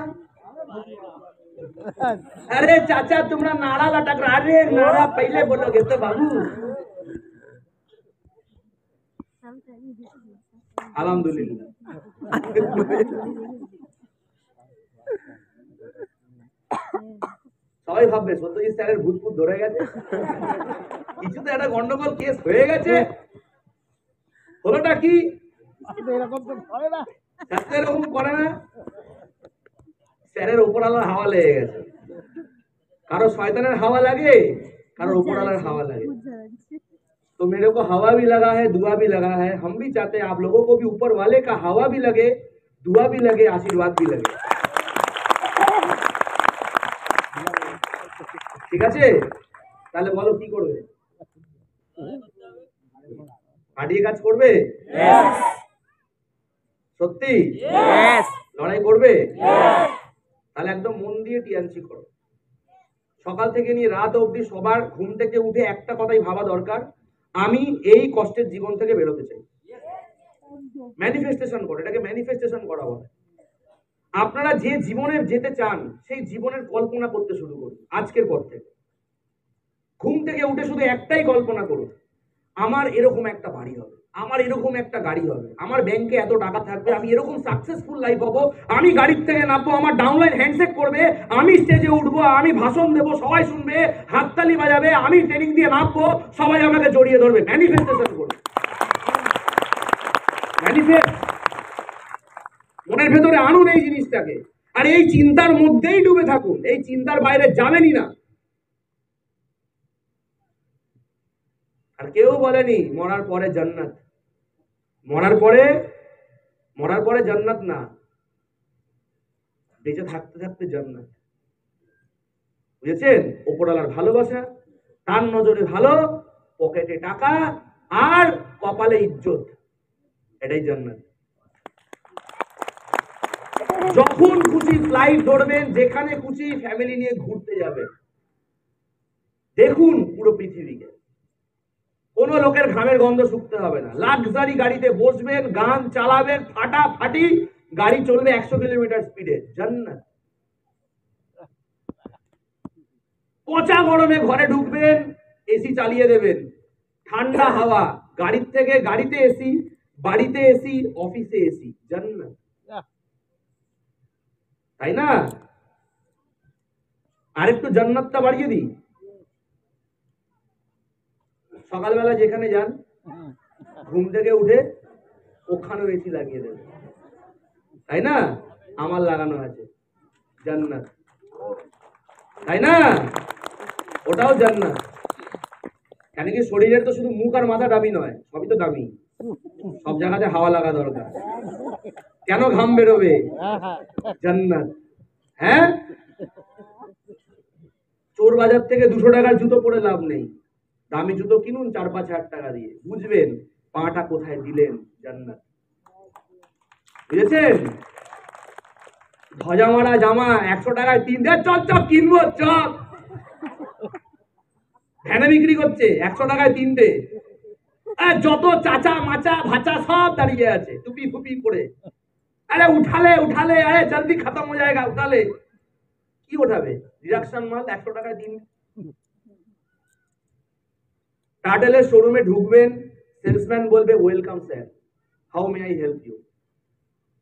अरे चाचा तुम्हारा नाड़ा लटक रहा, अरे नाड़ा पहले बोलोगे तो बाबू। আলহামদুলিল্লাহ। সবাই ভাববে সত্যজিৎ স্যারের ভূত ভূত ধরে গেছে, কিছুতে একটা গন্ডগোল কেস হয়ে গেছে, হলোটা কি? এরকম করে না, স্যারের উপর আলার হাওয়া লেগে গেছে। কারো শয়তানের হাওয়া লাগে, কারো উপর আলার হাওয়া লাগে। तो मेरे को हवा भी लगा है, दुआ भी लगा है। हम भी चाहते हैं आप लोगों को भी ऊपर वाले का हवा भी लगे, दुआ भी लगे, आशीर्वाद भी लगे। ঠিক আছে? তাহলে বলো কি করবে? পাঠিয়ে কাজ করবে? সত্যি? লড়াই করবে? তাহলে একদম মন দিয়ে টিএনসি করো। সকাল থেকে নিয়ে রাত অবধি সবার ঘুম থেকে উঠে একটা কথাই ভাবা দরকার, আমি এই কষ্টের জীবন থেকে বেরোতে চাই। ম্যানিফেস্টেশন করো, এটাকে ম্যানিফেস্টেশন করা বলে। আপনারা যে জীবনের যেতে চান সেই জীবনের কল্পনা করতে শুরু করুন আজকের পর থেকে। ঘুম থেকে উঠে শুধু একটাই কল্পনা করুন, আমার এরকম একটা বাড়ি হবে, আমার এরকম একটা গাড়ি হবে, আমার ব্যাংকে এত টাকা থাকবে, আমি এরকম সাকসেসফুল লাইফ হবো, আমি গাড়ির থেকে নামবো, আমার ডাউনলাইন হ্যান্ডশেক করবে, আমি স্টেজে উঠবো, আমি ভাষণ দেবো, সবাই শুনবে, হাততালি বাজাবে, আমি ট্রেনিং দিয়ে নামবো, সবাই আমাকে জড়িয়ে ধরবে। ম্যানিফেস্টেশন করুন, ম্যানিফেস্ট মনের ভেতরে আনুন এই জিনিসটাকে, আর এই চিন্তার মধ্যেই ডুবে থাকুন, এই চিন্তার বাইরে যাবেনই না। আর কেউ বলেনি মরার পরে জান্নাত, মরার পরে জান্নাত না, বেঁচে থাকতে থাকতে জান্নাত। বুঝেছেন? ওপরওয়ালার ভালোবাসা, তার নজরে ভালো, পকেটে টাকা আর কপালে ইজ্জত, এটাই জান্নাত। যখন খুশি ফ্লাইট ধরবেন, যেখানে খুশি ফ্যামিলি নিয়ে ঘুরতে যাবেন, দেখুন পুরো পৃথিবীকে, কোনো লোকের ঘামের গন্ধ শুকতে হবে না। লাক্সারি গাড়িতে বসবেন, গান চালাবেন, ফাটাফাটি গাড়ি চলবে 100 কিলোমিটার স্পিডে, জান্নাত। পচা গরমে ঘরে ঢুকবেন, এসি চালিয়ে দেবেন, ঠান্ডা হাওয়া, গাড়ির থেকে গাড়িতে এসি, বাড়িতে এসি, অফিসে এসি, জান্নাত। তাই না? আরেকটু জান্নাতটা বাড়িয়ে দিই। সকালবেলা যেখানে যান ঘুম থেকে উঠে ওখানেও এসি লাগিয়ে দেবে, তাই না? আমার লাগানো আছে জান্নাত, তাই না? ওটাও জান্নাত। কেন কি শরীরের তো শুধু মুখ আর মাথা দামি নয়, সবই তো দামি, সব জায়গাতে হাওয়া লাগা দরকার। কেন ঘাম বেরোবে? জান্নাত। হ্যাঁ, চোর বাজার থেকে 200 টাকার জুতো পরে লাভ নেই, দামি জুতো কিনুন 4-5 হাজার টাকা দিয়ে, বুঝবেন পাটা কোথায় দিলেন। জান্নাত, বুঝেছেন? ধজা মারা জামা 100 টাকায় 3 চল চল কিনবো চল, ভ্যানে বিক্রি করছে 100 টাকায় 3টে। যত চাচা মাচা ভাচা সব দাঁড়িয়ে আছে টুপি ফুপি পরে, আরে উঠালে উঠালে, আরে জলদি খতম হয়ে যায়গা, উঠালে কি উঠাবে? রিডাকশন মাল 100 টাকায় 3। টার্টেলের শোরুমে ঢুকবেন, সেলসম্যান বলবে welcome sir, how may I help you?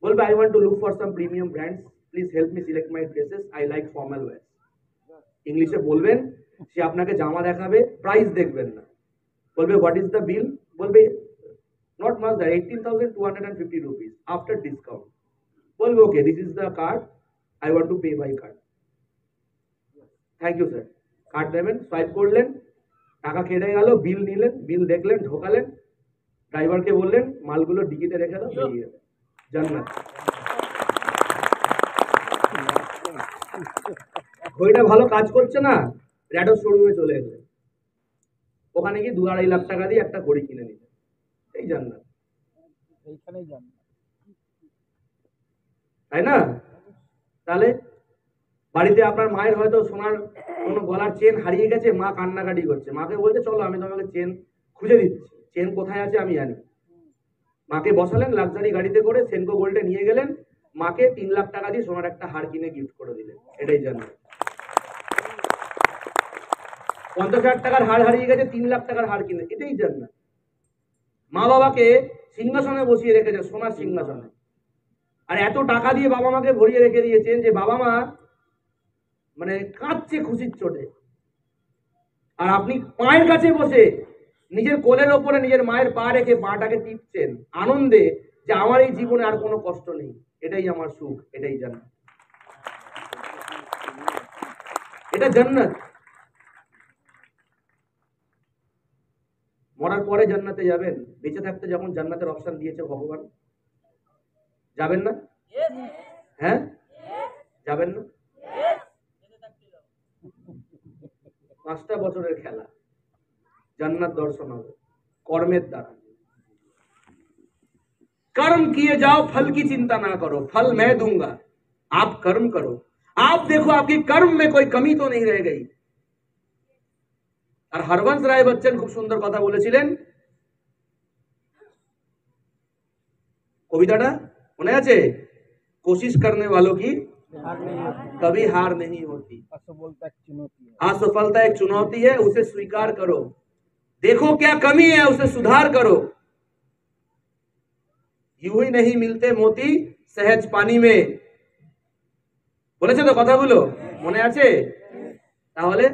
বলবে I want to look for some premium brands, please help me select my dresses, I like formal wear. ইংলিশে বলবেন, সে আপনাকে জামা দেখাবে, প্রাইস দেখবেন না, বলবে হোয়াট ইজ দ্য বিল? বলবে not much that, 18,250 rupees after discount. বলবে okay this is the card, I want to pay by card. Thank you sir, card দেবেন, সোয়াইপ করলেন, টাকা কেটে গেল, বিল নিলেন, বিল দেখলেন, ঢোকালেন, ড্রাইভারকে বললেন মালগুলো ডিকিতে রেখে দাও, বেরিয়ে যাবে। জান্নাত। ঘড়িটা ভালো কাজ করছে না, র্যাডো শোরুমে চলে এলেন, ওখানে গিয়ে 2-2.5 লাখ টাকা দিয়ে একটা ঘড়ি কিনে নিলেন, এই জান্নাত, তাই না? তাহলে বাড়িতে আপনার মায়ের হয়তো সোনার কোনো গলার চেন হারিয়ে গেছে, মা কান্নাকাটি করছে, মাকে বলছে চলো আমি তোমাকে চেন খুঁজে দিচ্ছি, চেন কোথায় আছে আমি জানি। মাকে বসালেন লাক্সারি গাড়িতে করে, সেনকো গোল্ডে নিয়ে গেলেন, মাকে 3 লাখ টাকা দিয়ে সোনার একটা হার কিনে গিফট করে দিলেন, এটাই জান্নাত। 50,000 টাকার হার হারিয়ে গেছে, 3 লাখ টাকার হার কিনে, এটাই জান্নাত। মা বাবাকে সিংহাসনে বসিয়ে রেখেছে, সোনার সিংহাসনে, আর এত টাকা দিয়ে বাবা মাকে ভরিয়ে রেখে দিয়েছেন যে বাবা মা মানে কাঁদছে খুশির চোটে, আর আপনি পায়ের কাছে বসে নিজের কোলের ওপরে নিজের মায়ের পা রেখে পাটাকে টিপছেন আনন্দে, যে আমার এই জীবনে আর কোনো কষ্ট নেই, এটাই আমার সুখ, এটাই জান্নাত, এটা জান্নাত। মরার পরে জান্নাতে যাবেন, বেঁচে থাকতে যখন জান্নাতের অপশন দিয়েছে ভগবান, যাবেন না? হ্যাঁ, যাবেন না? 5টা বছরের খেলা, জান্নাত দর্শন হবে কর্মের দ্বারা। कर्म किए जाओ, फल की चिंता ना करो, फल मैं दूंगा, आप कर्म करो, आप देखो आपकी कर्म में कोई कमी तो नहीं रह गई। আর হরবংশ রায় বচ্চন খুব সুন্দর কথা বলেছিলেন, কবিতাটা মনে আছে? कोशिश करने वालों की कभी हार नहीं होती, असफलता एक चुनौती है, उसे स्वीकार करो, देखो क्या कमी है उसे सुधार करो, यूं ही नहीं मिलते मोती सहज पानी में। বলেছে তো কথাগুলো মনে আছে? তাহলে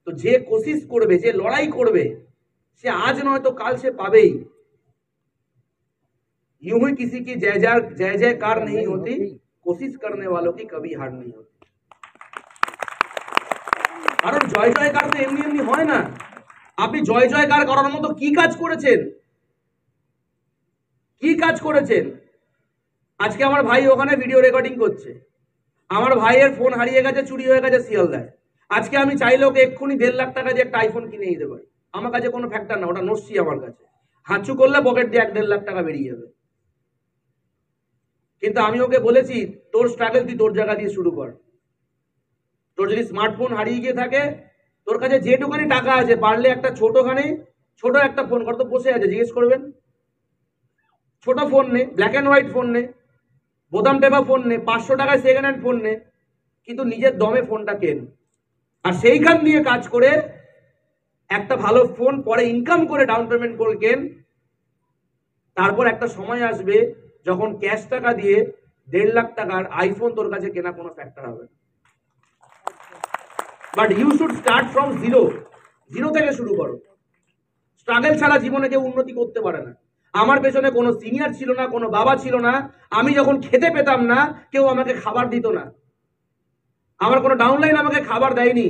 তো যে কোশিশ করবে, যে লড়াই করবে, সে আজ নয় তো কাল সে পাবেই। यूं ही किसी की जय जयकार नहीं होती, कोशिश करने वालों की कभी हार नहीं होती। কারণ জয় জয়কার তো এমনি এমনি হয় না। আপনি জয় জয়কার করার মতো কি কাজ করেছেন? কি কাজ করেছেন? আজকে আমার ভাই ওখানে ভিডিও রেকর্ডিং করছে, আমার ভাইয়ের ফোন হারিয়ে গেছে, চুরি হয়ে গেছে শিয়ালদায়, আজকে আমি চাইলে ওকে এক্ষুনি 1.5 লাখ টাকা দিয়ে একটা আইফোন কিনে দিতে পারি, আমার কাছে কোনো ফ্যাক্টর না, ওটা নস্যি আমার কাছে, হাঁচু করলে পকেট দিয়ে 1.5 লাখ টাকা বেরিয়ে যাবে। কিন্তু আমি ওকে বলেছি তোর স্ট্রাগল তুই তোর জায়গা দিয়ে শুরু কর, তোর যদি স্মার্টফোন হারিয়ে গিয়ে থাকে, তোর কাছে যেটুখানি টাকা আছে পারলে একটা ছোট একটা ফোন কর, তো বসে আছে জিজ্ঞেস করবেন, ছোট ফোন নে, ব্ল্যাক অ্যান্ড হোয়াইট ফোন নে, বোতাম টেপা ফোন নে, 500 টাকায় সেকেন্ড হ্যান্ড ফোন নে, কিন্তু নিজের দমে ফোনটা কেন, আর সেইখান দিয়ে কাজ করে একটা ভালো ফোন পরে ইনকাম করে ডাউন পেমেন্ট করে কেন। তারপর একটা সময় আসবে যখন ক্যাশ টাকা দিয়ে 1.5 লাখ টাকার আইফোন তোর কাছে কেনা কোনো ফ্যাক্টর হবে। But you should start from zero থেকে শুরু করো। স্ট্রাগল ছাড়া জীবনে কেউ উন্নতি করতে পারে না। আমার পেছনে কোনো সিনিয়র ছিল না, কোনো বাবা ছিল না। আমি যখন খেতে পেতাম না, কেউ আমাকে খাবার দিত না। আমার কোনো ডাউনলাইন আমাকে খাবার দেয়নি।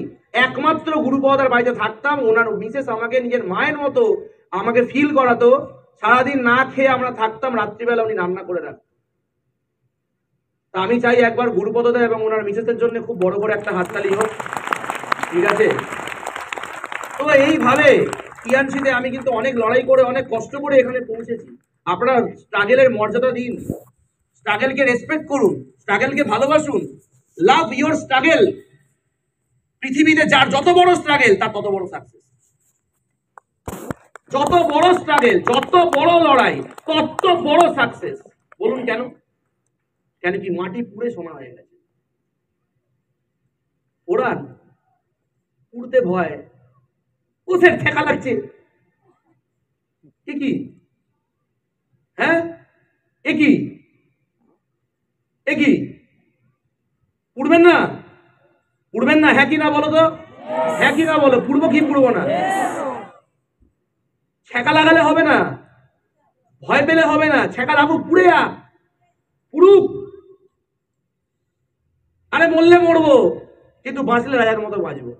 একমাত্র গুরুপদার বাড়িতে থাকতাম, ওনার মিসেস আমাকে নিজের মায়ের মতো আমাকে ফিল করাতো। সারাদিন না খেয়ে আমরা থাকতাম, রাত্রিবেলা উনি রান্না করে রাখতেন। তা আমি চাই একবার গুরুপদদা এবং ওনার মিসেসের জন্য খুব বড় করে একটা হাততালি হোক, ঠিক আছে? তো এইভাবে টিএনসিতে আমি কিন্তু অনেক লড়াই করে, অনেক কষ্ট করে এখানে পৌঁছেছি। আপনারা স্ট্রাগলের মর্যাদা দিন, স্ট্রাগলকে রেসপেক্ট করুন, স্ট্রাগলকে ভালোবাসুন, লাভ ইয়োর স্ট্রাগল। পৃথিবীতে যার যত বড় স্ট্রাগল তার তত বড় সাকসেস। যত বড় স্ট্রাগল, যত বড় লড়াই, তত বড় সাকসেস। বলুন কেন? কেন কি মাটি পুড়ে সোনা হয়ে গেছে। ওড়ান, উড়তে ভয়, উসের ঠেকা লাগছে। কি হ্যাঁ, একই উড়বেন না, উড়বেন না, হ্যাঁ কি না বলো তো? হ্যাঁ কি না বলো? পুড়বো কি পুড়বো না? ছেঁকা লাগালে হবে না, ভয় পেলে হবে না। ছেঁকা লাগুক, পুড়ে পুড়ুক। আরে মরলে মরবো, কিন্তু বাঁচলে রাজার মতো বাঁচবো,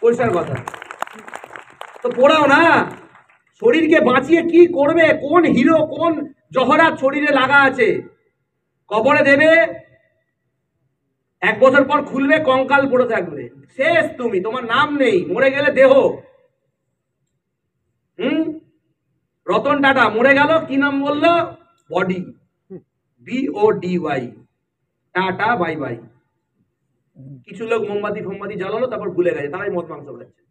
পরিষ্কার কথা। তো পোড়াও না, শরীরকে বাঁচিয়ে কি করবে? কোন হিরো, কোন জহরাত শরীরে লাগা আছে? কবরে দেবে, 1 বছর পর খুলবে, কঙ্কাল পড়ে থাকবে, শেষ। তুমি, তোমার নাম নেই। মরে গেলে দেহ। রতন টাটা মরে গেল, কি নাম বললো? Body, BODY, tata bye bye. কিছু লোক মোমবাতি ফোমবাতি জ্বালালো, তারপর ভুলে গেছে, তারাই মদ মাংস খাচ্ছে।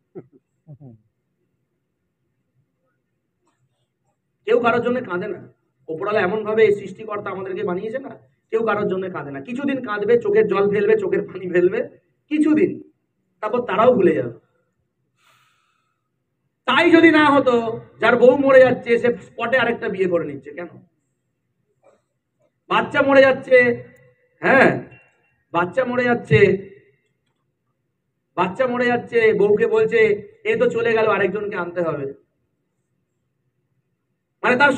কেউ কারোর জন্য কাঁদে না। ওপরওয়ালা এমন ভাবে সৃষ্টিকর্তা আমাদেরকে বানিয়েছে না, কেউ কারোর জন্য কাঁদে না। কিছুদিন কাঁদবে, চোখের জল ফেলবে, চোখের পানি ফেলবে কিছুদিন, তারপর তারাও ভুলে যাবে। তাই যদি না হতো, যার বউ মরে যাচ্ছে সে স্পটে আরেকটা বিয়ে করে নিচ্ছে কেন? বাচ্চা মরে যাচ্ছে, হ্যাঁ বাচ্চা মরে যাচ্ছে, বউকে বলছে এ তো চলে গেল, আরেকজনকে আনতে হবে। মানে তার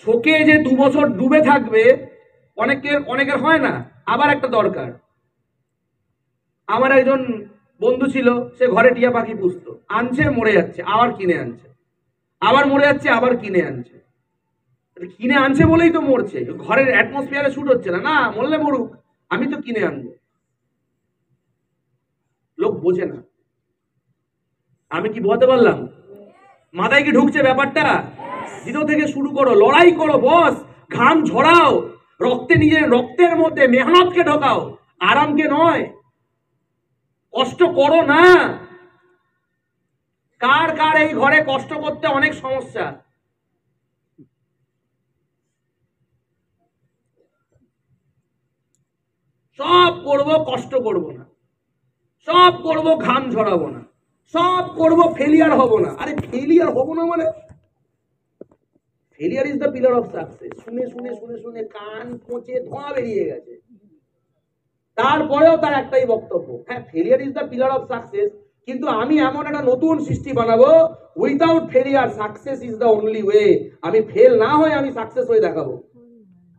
শোকে যে 2 বছর ডুবে থাকবে, অনেকের হয় না। আবার একটা দরকার। আমার একজন বন্ধু ছিল, সে ঘরে টিয়া পাখি পুষতো, আনছে মরে যাচ্ছে, আবার কিনে আনছে, আবার মরে যাচ্ছে, আবার কিনে আনছে। কিনে আনছে বলেই তো মরছে, ঘরের অ্যাটমসফিয়ারে শুট হচ্ছে না। না, মরলে মরুক, আমি তো কিনে আনবো। লোক বোঝে না। আমি কি বোঝাতে পারলাম? মাথায় কি ঢুকছে ব্যাপারটা? জিরো থেকে শুরু করো, লড়াই করো বস, ঘাম ঝরাও, নিজের রক্তের মধ্যে মেহনতকে ঢোকাও, আরামকে নয়। কষ্ট করো না। কার এই ঘরে কষ্ট করতে অনেক সমস্যা? সব করব, কষ্ট করব না, সব করব, ঘাম ঝরাবো না, সব করব, ফেলিয়ার হব না। আরে ফেলিয়ার হব না মানে? Failure is the pillar of success. শুনে শুনে শুনে শুনে কান পচে ধোঁয়া বেরিয়ে গেছে। তারপরেও তার একটাই বক্তব্য, হ্যাঁ failure is the pillar of success, কিন্তু আমি এমন একটা নতুন সৃষ্টি বানাবো, without failure success is the only way. আমি ফেল না হয়ে আমি সাকসেস হয়ে দেখাবো।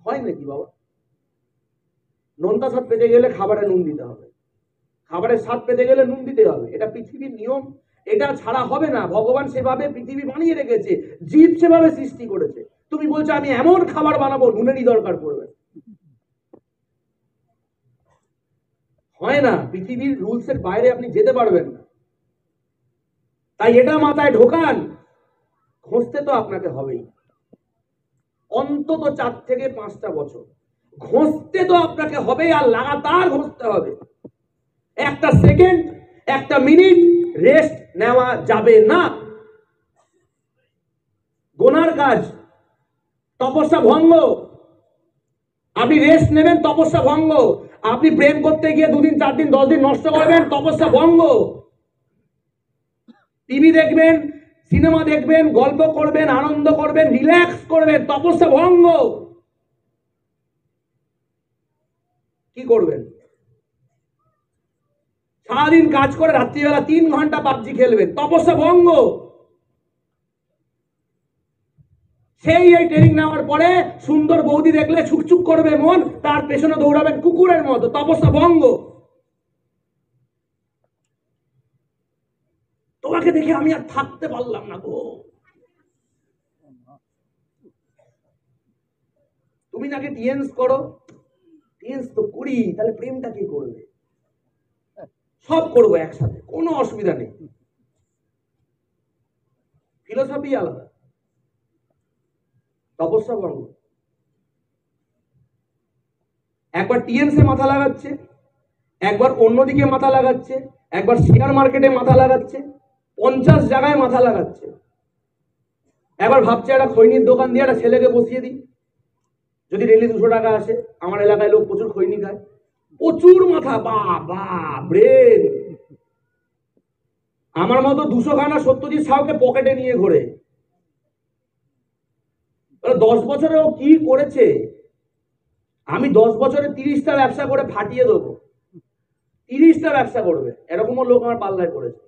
হয় নাকি বাবা? নোনতা স্বাদ পেতে গেলে খাবারে নুন দিতে হবে, খাবারের স্বাদ পেতে গেলে নুন দিতে হবে। এটা পৃথিবীর নিয়ম, এটা ছাড়া হবে না। ভগবান সেভাবে পৃথিবী বানিয়ে রেখেছে, জীব সেভাবে সৃষ্টি করেছে। তুমি বলছো আমি এমন খাবার বানাবো নুনেরই দরকার পড়বে, হয় না। পৃথিবীর রুলসের বাইরে আপনি যেতে পারবেন না। তাই এটা মাথায় ঢোকান, ঘষতে তো আপনাকে হবেই, অন্তত 4 থেকে 5টা বছর ঘষতে তো আপনাকে হবে, আর লাগাতার ঘষতে হবে। একটা সেকেন্ড, একটা মিনিট রেস্ট নেওয়া যাবে না। গোনার কাজ, তপস্যা ভঙ্গ। আপনি রেস্ট নেবেন, তপস্যা ভঙ্গ। আপনি প্রেম করতে গিয়ে 2 দিন 4 দিন 10 দিন নষ্ট করবেন, তপস্যা ভঙ্গ। টিভি দেখবেন, সিনেমা দেখবেন, গল্প করবেন, আনন্দ করবেন, রিল্যাক্স করবেন, তপস্যা ভঙ্গ। কি করবেন? সারাদিন কাজ করে রাত্রিবেলা 3 ঘন্টা পাবজি খেলবেন, তপস্যা ভঙ্গ। সেই এই ট্রেনিং নেওয়ার পরে সুন্দর বৌদি দেখলে ছুকছুক করবে মন, তার পেছনে দৌড়াবেন কুকুরের মতো, তপস্যা ভঙ্গ। তোমাকে দেখে আমি আর থাকতে পারলাম না গো। তুমি নাকি টিএন্স করো, টিএন্স তো করি, তাহলে প্রেমটা কি করবে? সব করবো একসাথে, কোনো অসুবিধা নেই। ফিলোসফি আলাদা, তপস্যা ভঙ্গ। একবার টিএনসে মাথা লাগাচ্ছে, একবার অন্যদিকে মাথা লাগাচ্ছে, একবার শেয়ার মার্কেটে মাথা লাগাচ্ছে, 50 জায়গায় মাথা লাগাচ্ছে। একবার ভাবছে একটা খৈনির দোকান দিয়ে একটা ছেলেকে বসিয়ে দিই, যদি ডেলি 200 টাকা আসে। আমার এলাকায় লোক প্রচুর খৈনি খায়, প্রচুর মাথা, বাবা ব্রেন। আমার মতো 200 খানা সত্যজিৎ সাউকে পকেটে নিয়ে ঘোরে। 10 বছরে ও কি করেছে, আমি 10 বছরে 30টা ব্যবসা করে ফাটিয়ে দেবো। 30টা ব্যবসা করবে, এরকমও লোক আমার পাল্লায় পড়েছে।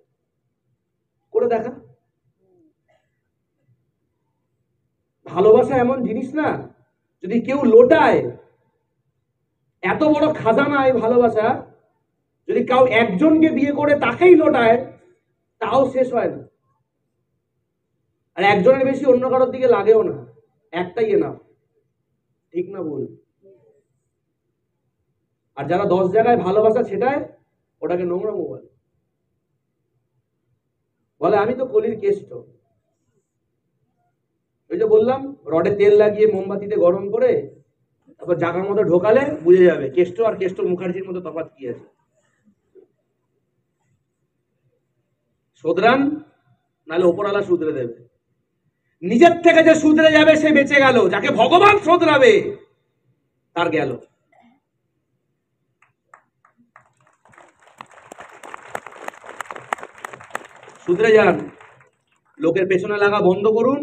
করে দেখা। ভালোবাসা এমন জিনিস না, যদি কেউ লোটায়, এত বড় খাজানা এই ভালোবাসা, যদি কাউ একজনকে বিয়ে করে তাকেই লোটায়, তাও শেষ হয় না। আর একজনের বেশি অন্য কারোর দিকে লাগেও না, একটাই এনাফ। ঠিক না ভুল? আর যারা 10 জায়গায় ভালোবাসা ছেটায়, ওটাকে নোংরামো বলে। বলে আমি তো কলির কেষ্ট। ওই যে বললাম, রডে তেল লাগিয়ে মোমবাতিতে গরম করে তারপর জাগার মধ্যে ঢোকালে বুঝে যাবে কেষ্ট আর কেষ্ট মুখার্জির মধ্যে তফাৎ কি আছে। শোধরান, নাহলে ওপরওয়ালা শুধরে দেবে। নিজের থেকে যে শুধরে যাবে সে বেঁচে গেল, যাকে ভগবান শোধরাবে তার গেল। শুধরে যান, লোকের পেছনে লাগা বন্ধ করুন,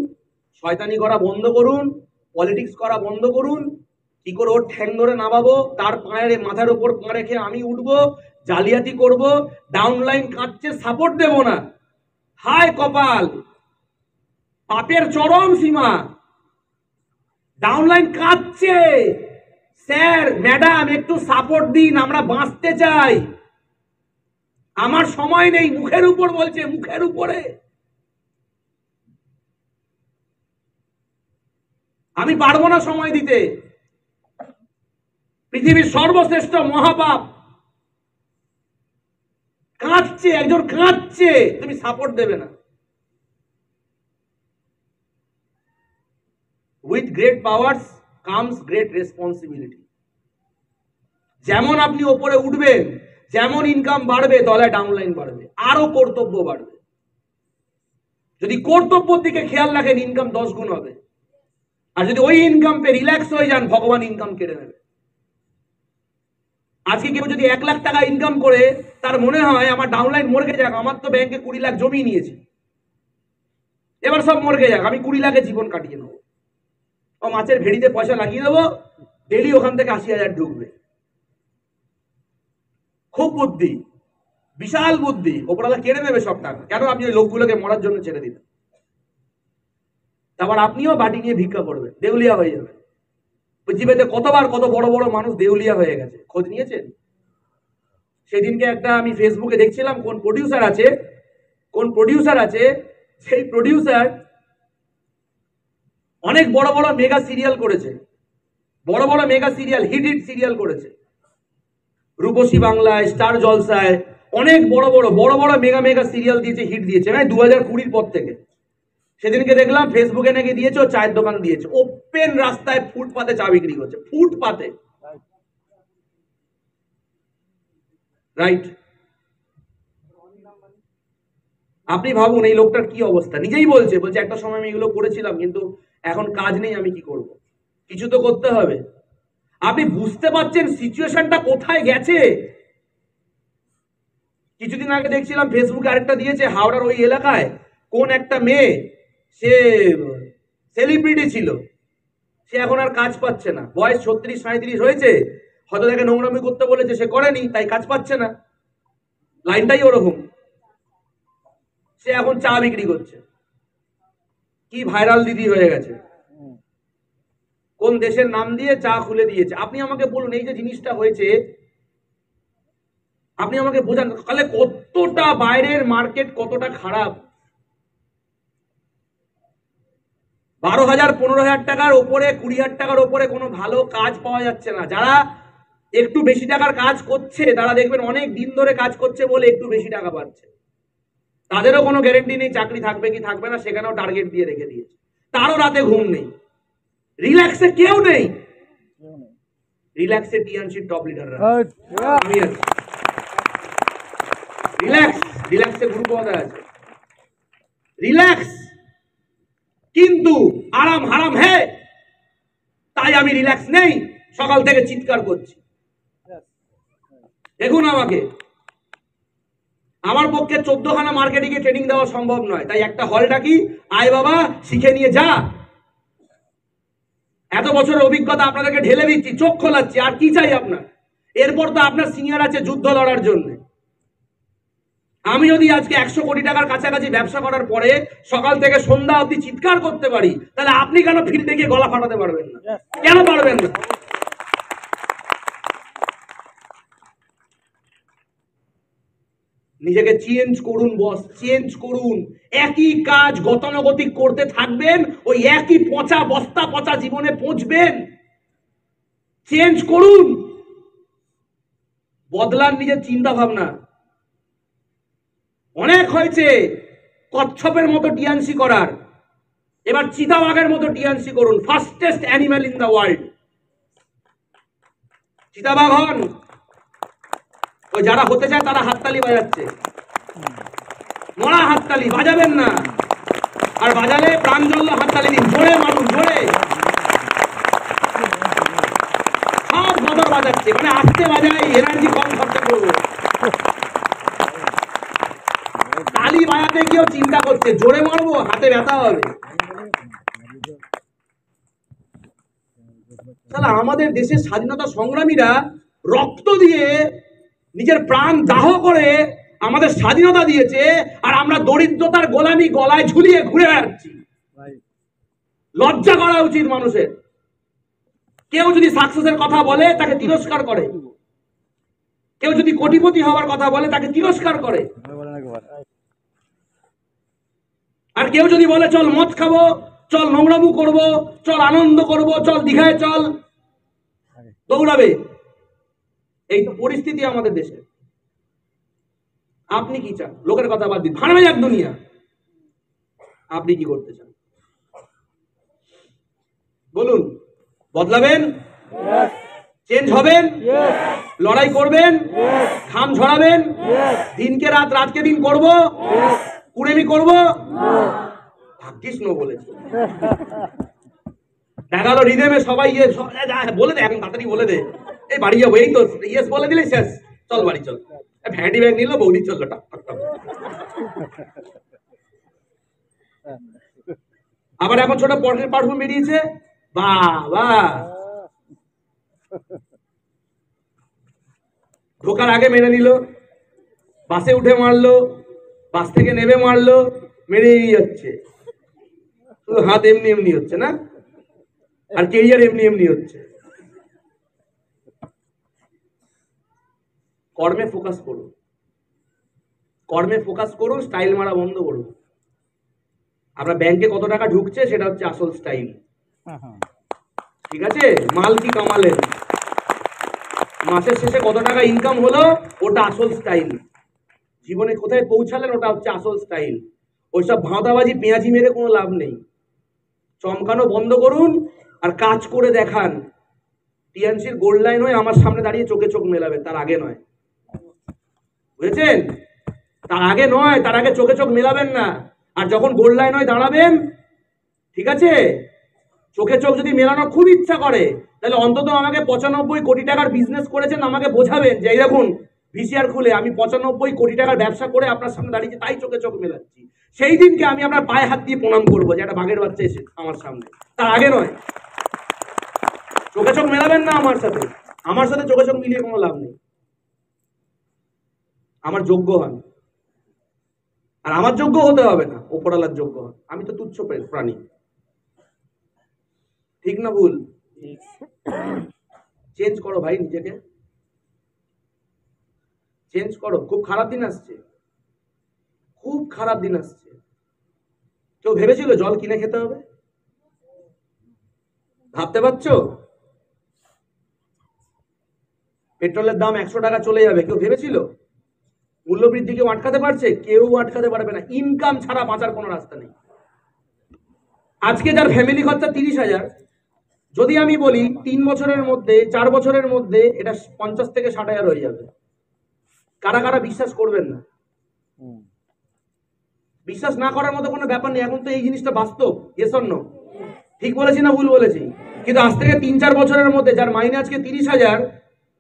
শয়তানি করা বন্ধ করুন, পলিটিক্স করা বন্ধ করুন। কি করে ওর ঠ্যাং ধরে নামাবো, তার পায়ের মাথার উপর পা রেখে আমি উঠবো, জালিয়াতি করব, ডাউনলাইন কাঁদছে, সাপোর্ট দেব না। হায় কপাল, পাপের চরম সীমা। ডাউনলাইন কাঁদছে, স্যার ম্যাডাম একটু সাপোর্ট দিন, আমরা বাঁচতে চাই, আমার সময় নেই। মুখের উপর বলছে, মুখের উপরে। আমি পারবো না সময় দিতে। পৃথিবীর সর্বশ্রেষ্ঠ মহাপাপ। কাঁদছে একজন, কাঁদছে, তুমি সাপোর্ট দেবে না। With great powers comes great responsibility. যেমন আপনি ওপরে উঠবেন, যেমন ইনকাম বাড়বে, তলায় ডাউনলাইন বাড়বে, আরো কর্তব্য বাড়বে। যদি কর্তব্যের দিকে খেয়াল রাখেন, ইনকাম 10 গুণ হবে। আর যদি ওই ইনকাম পে রিল্যাক্স হয়ে যান, ভগবান ইনকাম কেড়ে নেবে। আজকে কেউ যদি 1 লাখ টাকা ইনকাম করে তার মনে হয় আমার ডাউনলাইন মরগে যাক, আমার তো ব্যাংকে 20 লাখ জমি নিয়েছি, এবার সব মরগে যাক, আমি 20 লাখে জীবন কাটিয়ে নেবো। ও মাছের ভেড়িতে পয়সা লাগিয়ে দেবো, ডেলি ওখান থেকে 80,000 ঢুকবে। খুব বুদ্ধি, বিশাল বুদ্ধি। ওপরওয়ালা কেড়ে নেবে সব টাকা। কেন? আপনি ওই লোকগুলোকে মরার জন্য ছেড়ে দিবেন। তারপর আপনিও বাটি নিয়ে ভিক্ষা করবেন, দেউলিয়া হয়ে যাবেন। পৃথিবীতে কতবার কত বড় বড় মানুষ দেউলিয়া হয়ে গেছে, খোঁজ নিয়েছেন? সেদিনকে একটা আমি ফেসবুকে দেখছিলাম, কোন প্রডিউসার আছে, সেই প্রডিউসার অনেক বড় বড় মেগা সিরিয়াল করেছে, বড় বড় মেগা সিরিয়াল, হিট সিরিয়াল করেছে। রূপসী বাংলায়, স্টার জলসায়, অনেক বড় বড় মেগা সিরিয়াল দিয়েছে, হিট দিয়েছে, 2020 পর থেকে। সেদিনকে দেখলাম ফেসবুকে নাকি দিয়েছে, ও চায়ের দোকান দিয়েছে, ওপেন রাস্তায় ফুটপাতে চা বিক্রি করছে, ফুটপাতে। রাইট? আপনি ভাবুন এই লোকটার কি অবস্থা। নিজেই বলছে একটা সময় আমি এগুলো করেছিলাম, কিন্তু এখন কাজ নেই, আমি কি করব? কিছু তো করতে হবে। আপনি বুঝতে পারছেন সিচুয়েশনটা কোথায় গেছে? কিছুদিন আগে দেখছিলাম ফেসবুকে আরেকটা দিয়েছে, হাওড়ার ওই এলাকায় কোন একটা মেয়ে, সে সেলিব্রিটি ছিল, সে এখন আর কাজ পাচ্ছে না, বয়স 36-37 হয়েছে, হয়তো তাকে নোংরামি করতে বলেছে, সে করেনি, তাই কাজ পাচ্ছে না। লাইনটাই ওরকম। সে এখন চা বিক্রি করছে, কি ভাইরাল দিদি হয়ে গেছে। কোন দেশের নাম দিয়ে চা খুলে দিয়েছে। আপনি আমাকে বলুন, এই যে জিনিসটা হয়েছে, আপনি আমাকে বোঝান তাহলে কতটা বাইরের মার্কেট কতটা খারাপ। 12,000 15,000 টাকার ওপরে 20,000 টাকার ওপরে কোনো ভালো কাজ পাওয়া যাচ্ছে না। যারা একটু বেশি টাকার কাজ করছে তারা দেখবেন অনেক দিন ধরে কাজ করছে বলে একটু বেশি টাকা পাচ্ছে। তাদেরও কোনো গ্যারেন্টি নেই চাকরি থাকবে কি থাকবে না, সেখানেও টার্গেট দিয়ে রেখে দিয়েছে। তারও রাতে ঘুম নেই, রিল্যাক্সে কেউ নেই। রিল্যাক্সে টিএনসির টপ লিডাররা, আমি আছি। রিল্যাক্সে গ্রুপে আছে, রিল্যাক্স কিন্তু আরাম হারাম হে, তাই আমি রিল্যাক্স নেই, সকাল থেকে চিৎকার করছি। দেখুন আমাকে, আমার পক্ষে 14খানা মার্কেটে গিয়ে ট্রেনিং দেওয়া সম্ভব নয়, তাই একটা হল ডাকি, আয় বাবা শিখে নিয়ে যা। এত বছরের অভিজ্ঞতা আপনাদেরকে ঢেলে দিচ্ছি, চোখ খোলাচ্ছি, আর কি চাই আপনার? এরপর তো আপনার সিনিয়র আছে যুদ্ধ লড়ার জন্য। আমি যদি আজকে 100 কোটি টাকার কাছাকাছি ব্যবসা করার পরে সকাল থেকে সন্ধ্যা অবধি চিৎকার করতে পারি, তাহলে আপনি কেন ফিল্ডে গিয়ে গলা ফাটাতে পারবেন না? কেন পারবেন না? নিজেকে চেঞ্জ করুন বস, চেঞ্জ করুন। একই কাজ গতানুগতিক করতে থাকবেন, ওই একই পচা বস্তা পচা জীবনে পৌঁছবেন। চেঞ্জ করুন, বদলান নিজের চিন্তা ভাবনা। অনেক হয়েছে কচ্ছপের মতো টিএনসি করার, এবার চিতাবাঘের মতো টিএনসি করুন। Fastest animal in the world, চিতাবাঘ হন। ওই যারা হতে চায় তারা হাততালি বাজাচ্ছে, মরা হাততালি বাজাবেন না, আর বাজালে প্রাঞ্জল হাততালি দিন, জোরে মারুন, জোরে। সব বদল বাজাচ্ছে, মানে আস্তে বাজায়, এনার্জি কম খরচ করবো। তালি বাজাতে গিয়েও চিন্তা করছে, জোরে মারবো হাতে ব্যথা হবে। তাহলে আমাদের দেশের স্বাধীনতা সংগ্রামীরা রক্ত দিয়ে নিজের প্রাণ দাহ করে আমাদের স্বাধীনতা দিয়েছে, আর আমরা দরিদ্রতার গোলামি গলায় ঝুলিয়ে ঘুরে বেড়াচ্ছি। লজ্জা করা উচিত মানুষের। কেউ যদি সাকসেসের কথা বলে তাকে তিরস্কার করে, কেউ যদি কোটিপতি হওয়ার কথা বলে তাকে তিরস্কার করে, আর কেউ যদি বলে চল মদ খাবো, চল নোংরামু করবো, চল আনন্দ করবো, চল দীঘায় চল, দৌড়াবে। এই তো পরিস্থিতি আমাদের দেশে। আপনি কি চান? লোকের কথা বাদ দিন, ভাড়া যাক দুনিয়া। আপনি কি করতে চান বলুন? বদলাবেন? চেঞ্জ হবেন? লড়াই করবেন? ঘাম ঝরাবেন? দিনকে রাত, রাতকে দিন করব? কুড়েমি করব? ভাগ্যিস নো বলেছে। দেখা গেল রিদেমে সবাই বলে দে, এখন তাড়াতাড়ি বলে দে, এই বাড়ি যাবো, এই তো ইয়েস বলে দিলে শেষ, চল বাড়ি চল। ভ্যান্ডি ব্যাগ নিল, বৌদি চললো টাক টাক টাক। আবার এখন ছোট পারফিউম বেরিয়েছে, বাবা ঢোকার আগে মেরে নিল, বাসে উঠে মারলো, বাস থেকে নেমে মারলো, মেরেই যাচ্ছে। শুধু হাত এমনি এমনি হচ্ছে না, আর কেরিয়ার এমনি এমনি হচ্ছে। কর্মে ফোকাস করুন, কর্মে ফোকাস করুন, স্টাইল মারা বন্ধ করুন। আপনার ব্যাংকে কত টাকা ঢুকছে সেটা হচ্ছে আসল স্টাইল, ঠিক আছে? মাল কি কামালেন, মাসের শেষে কত টাকা ইনকাম হলো ওটা আসল স্টাইল। জীবনে কোথায় পৌঁছালেন ওটা হচ্ছে আসল স্টাইল। ওইসব ভাঁওতাবাজি পেঁয়াজি মেরে কোনো লাভ নেই। চমকানো বন্ধ করুন আর কাজ করে দেখান। টিএনসির গোল্ড লাইন হয়ে আমার সামনে দাঁড়িয়ে চোখে চোখ মেলাবেন, তার আগে নয়, বুঝেছেন? তার আগে নয়, তার আগে চোখে চোখ মেলাবেন না। আর যখন গোল্ড লাইন হয়ে দাঁড়াবেন, ঠিক আছে, চোখে চোখ যদি মেলানো খুব ইচ্ছা করে, তাহলে অন্তত আমাকে 95 কোটি টাকার বিজনেস করেছেন আমাকে বোঝাবেন যে এই দেখুন ভিসিআর খুলে আমি 95 কোটি টাকার ব্যবসা করে আপনার সামনে দাঁড়িয়েছি, তাই চোখে চোখ মেলাচ্ছি। সেই দিনকে আমি আপনার পায়ে হাত দিয়ে প্রণাম করবো যে একটা বাঘের বাচ্চা এসে আমার সামনে, তার আগে নয়। চোখে চোখ মেলাবেন না আমার সাথে, আমার সাথে চোখে চোখ মিলিয়ে কোনো লাভ নেই। আমার যোগ্য হন, আর আমার যোগ্য হতে হবে না, ওপরালার যোগ্য হন। আমি তো তুচ্ছ প্রাণী, ঠিক না ভুল? চেঞ্জ করো ভাই, নিজেকে চেঞ্জ করো। খুব খারাপ দিন আসছে, খুব খারাপ দিন আসছে। কেউ ভেবেছিল জল কিনে খেতে হবে? ভাবতে পারছো? পেট্রোলের দাম 100 টাকা চলে যাবে, কেউ ভেবেছিল? মূল্যবৃদ্ধি কেউ আটকাতে পারছে? কেউ আটকাতে পারবে না। ইনকাম ছাড়া বাঁচার কোনো রাস্তা নেই। আজকে যার ফ্যামিলি খরচা 30,000, যদি আমি বলি 3 বছরের মধ্যে 4 বছরের মধ্যে এটা 50 থেকে 60,000 হয়ে যাবে, কারা কারা বিশ্বাস করবেন না? বিশ্বাস না করার মতো কোনো ব্যাপার নেই। এখন তো এই জিনিসটা বাস্তব। Yes or no? ঠিক বলেছি না ভুল বলেছি? কিন্তু আজ থেকে 3-4 বছরের মধ্যে যার মাইনে আজকে 30,000,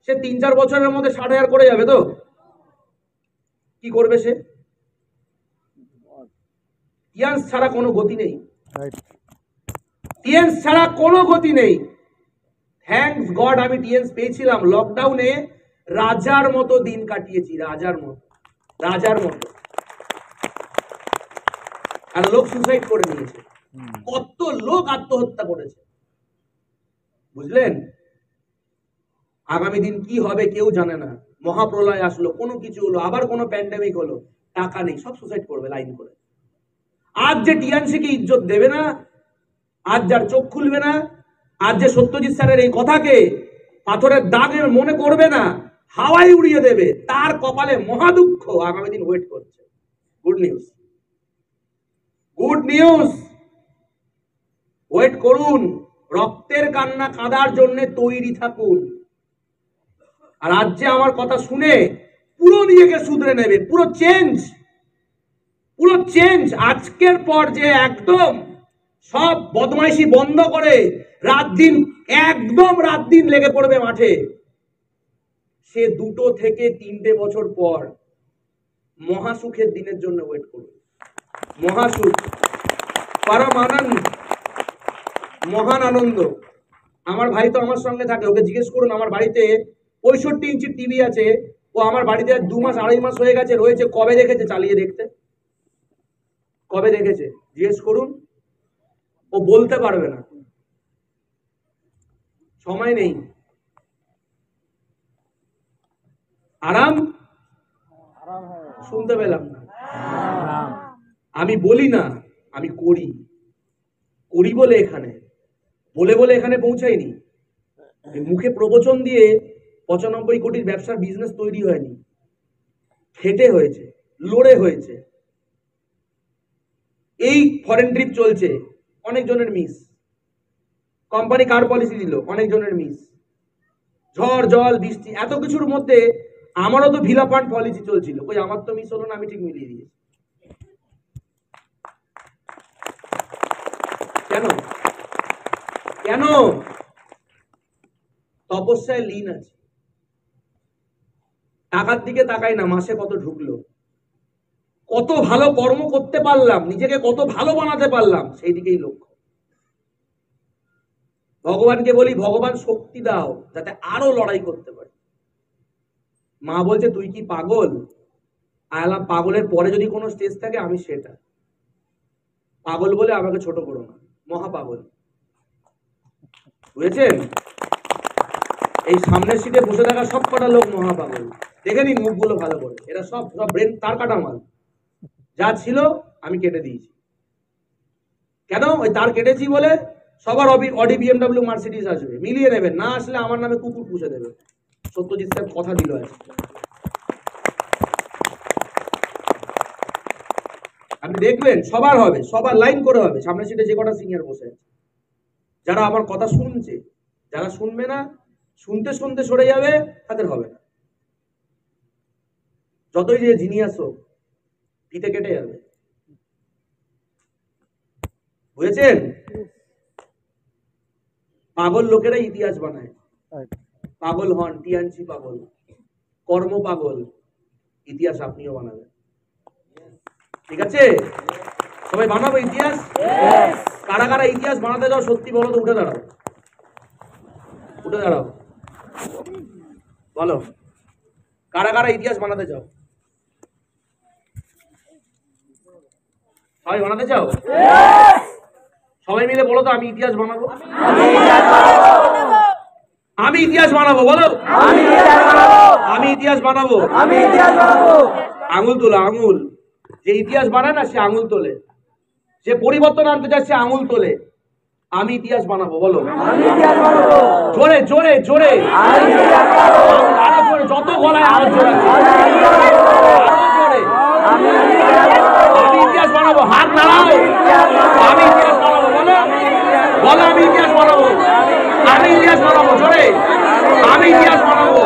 সে 3-4 বছরের মধ্যে 60,000 করে যাবে। তো কি করবে সে? টিয়ান্স ছাড়া কোনো গতি নেই, টিএনস ছাড়া কোনো গতি নেই। থ্যাঙ্কস গড আমি টিএনস পেয়েছিলাম। লকডাউনে রাজার মতো দিন কাটিয়েছি, রাজার মতো, রাজার মতো। আর লোক সুসাইড করে নিয়েছে, কত লোক আত্মহত্যা করেছে, বুঝলেন? আগামী দিন কি হবে কেউ জানে না। মহাপ্রলয় আসলো, কোনো কিছু হলো, আবার কোনো প্যান্ডেমিক হলো, টাকা নেই, সব সুসাইড করবে লাইন করে। আজ যে টিএনসিকে ইজ্জত দেবে না, আজ যার চোখ খুলবে না, আজ যে সত্যজিৎ স্যারের এই কথাকে পাথরের দাগের মনে করবে না, হাওয়ায় উড়িয়ে দেবে, তার কপালে মহা দুঃখ আগামী দিন ওয়েট করছে। Good news, good news, wait করুন। রক্তের কান্না কাঁদার জন্য তৈরি থাকুন। আর আজ যে আমার কথা শুনে পুরো নিজেকে শুধরে নেবে, পুরো চেঞ্জ, পুরো চেঞ্জ। আজকের পর যে একদম সব বদমাইশি বন্ধ করে রাত দিন, একদম রাত দিন লেগে পড়বে মাঠে, সে 2 থেকে 3 বছর পর মহাসুখের দিনের জন্য ওয়েট করবে। মহাসুখ, পরম আনন্দ, মহান আনন্দ। আমার ভাই তো আমার সঙ্গে থাকে, ওকে জিজ্ঞেস করুন। আমার বাড়িতে 65 ইঞ্চির টিভি আছে, ও আমার বাড়িতে 2 মাস 2.5 মাস হয়ে গেছে রয়েছে। কবে দেখেছে চালিয়ে দেখতে? কবে দেখেছে জিজ্ঞেস করুন, ও বলতে পারবে না, সময় নেই। আরাম শুনতে পেলাম না। আমি বলি না, আমি করি, করি বলে এখানে, বলে বলে এখানে পৌঁছাইনি। মুখে প্রবচন দিয়ে 95 কোটির ব্যবসার বিজনেস তৈরি হয়নি, খেটে হয়েছে, লড়ে হয়েছে। এই ফরেন ট্রিপ চলছে, অনেকজনের মিস। কোম্পানি কার পলিসি দিল, অনেকজনের মিস। ঝড় জল বৃষ্টি এত কিছুর মধ্যে আমারও তো ভিলা ফান্ড পলিসি চলছিল, কই আমার তো মিস হলো না, আমি ঠিক মিলিয়ে দিয়েছি। কেন? কেন? তপস্যায় লীন আছে। টাকার দিকে তাকাই না, মাসে কত ঢুকলো, কত ভালো কর্ম করতে পারলাম, নিজেকে কত ভালো বানাতে পারলাম, সেই দিকেই লক্ষ্য। ভগবানকে বলি ভগবান শক্তি দাও যাতে আরো লড়াই করতে পারি। মা বলছে তুই কি পাগল? আলাম পাগলের পরে যদি কোনো স্টেজ থাকে আমি সেটা। পাগল বলে আমাকে ছোট করো না, মহা পাগল, বুঝেছেন? এই সামনের সিটে বসে থাকা সব কটা লোক মহা পাগল। দেখে নিন মুখগুলো ভালো করে, এরা সব সব ব্রেন তার কাটা মাল। যা ছিল আমি কেটে দিয়েছি। কেন? ওই তার কেটেছি বলে সবার অডি বিএমডব্লিউ মার্সিডিজ আসবে, মিলিয়ে নেবেন। না আসলে আমার নামে কুকুর পুষে দেবে। সত্যজিৎ স্যার কথা দিল আছে। আপনি দেখবেন সবার হবে, সবার লাইন করে হবে। সামনের সিটে যে কটা সিনিয়র বসে আছে, যারা আমার কথা শুনছে, যারা শুনবে না, শুনতে শুনতে সরে যাবে, তাদের হবে না। যতই যে জিনিয়াস হোক, ফিতে কেটে যাবে, বুঝেছেন? পাগল লোকেরাই ইতিহাস বানায়। পাগল হন, টিয়ানসি পাগল, কর্ম পাগল, ইতিহাস আপনিও বানাবেন। ঠিক আছে? সবাই বানাবো ইতিহাস। কারা কারা ইতিহাস বানাতে যাও সত্যি বলো তো, উঠে দাঁড়াও, উঠে দাঁড়াও, বলো কারা কারা ইতিহাস বানাতে চাও? সবাই বানাতে চাও? সবাই মিলে বলো তো, আমি ইতিহাস বানাবো, আমি ইতিহাস বানাবো, বলো আমি ইতিহাস বানাবো। আঙুল তোলো, আঙুল। যে ইতিহাস বানায় না সে আঙুল তোলে, যে পরিবর্তন আনতে চায় সে আঙুল তোলে। আমি ইতিহাস বানাবো, বলো জোরে জোরে জোরে, আরো জোরে, যত গলায় আরো জোরে, আরো জোরে। আমি ইতিহাস বানাবো, হাত নাড়াও। আমি ইতিহাস বানাবো, বলো বলো আমি ইতিহাস বানাবো, আমি ইতিহাস বানাবো, জোরে আমি ইতিহাস বানাবো,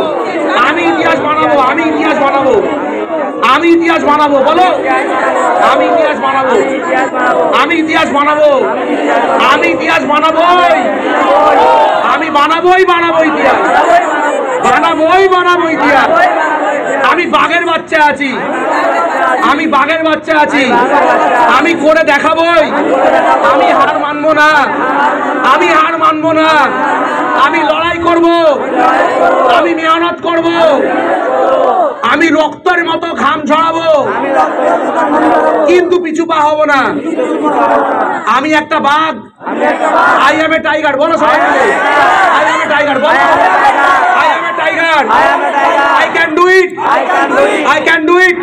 আমি ইতিহাস বানাবো, আমি ইতিহাস বানাবো, আমি ইতিহাস বানাবো, বলো আমি ইতিহাস বানাবো, আমি ইতিহাস বানাবো, আমি ইতিহাস বানাবোই, আমি বানাবোই বানাবো ইতিহাস, বানাবোই বানাবো ইতিহাস। আমি বাঘের বাচ্চা আছি, আমি বাঘের বাচ্চা আছি, আমি করে দেখাবোই, আমি হার মানবো না, আমি হার মানবো না, আমি লড়াই করব, আমি মেহনত করব, আমি রক্তের মতো ঘাম ঝরাবো, কিন্তু পিছু পা হব না। আমি একটা বাঘ, আই এম এ টাইগার, বলো সবাই মিলে আই এম এ টাইগার, বলো I M a tiger, I can do it, I can do it,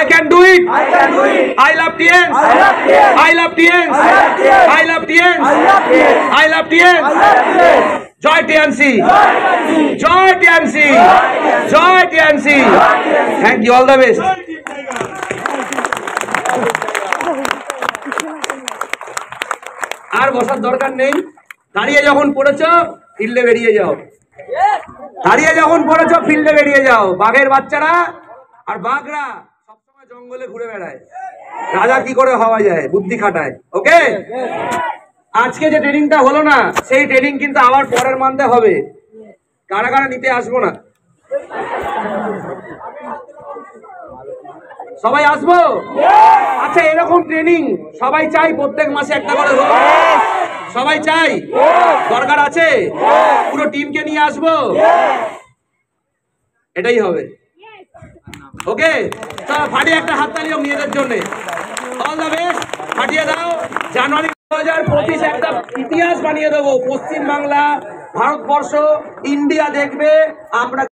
I can do it, I love TNs, I love TNs, I love TNs, I love TNs, জয় টিএনসি, জয় টিএনসি, জয় TNC. Thank you, all the best. আর বসার দরকার নেই, দাঁড়িয়ে যখন পড়েছ ফিল্ডে বেরিয়ে যাও, দাঁড়িয়ে যখন পড়েছ ফিল্ডে বেরিয়ে যাও। বাঘের বাচ্চারা আর বাঘরা সবসময় জঙ্গলে ঘুরে বেড়ায়, রাজা কি করে হওয়া যায় বুদ্ধি খাটায়। ওকে, আজকে যে ট্রেনিংটা হলো না সেই ট্রেনিং কিন্তু আবার পরের মান্থে হবে। কারা কারা নিতে আসবো না? সবাই আসবো? আচ্ছা, এরকম ট্রেনিং সবাই চাই, প্রত্যেক মাসে একটা করে হোক, সবাই চাই, দরকার আছে, পুরো টিমকে নিয়ে আসবো, এটাই হবে। ওকে, চলো ফাটিয়ে একটা হাততালি হোক মেয়েদের জন্য। অল দ্য বেস্ট, ফাটিয়ে দাও। জানুয়ারি 2025 একটা ইতিহাস বানিয়ে দেবো। পশ্চিম বাংলা, ভারতবর্ষ, ইন্ডিয়া দেখবে আমরা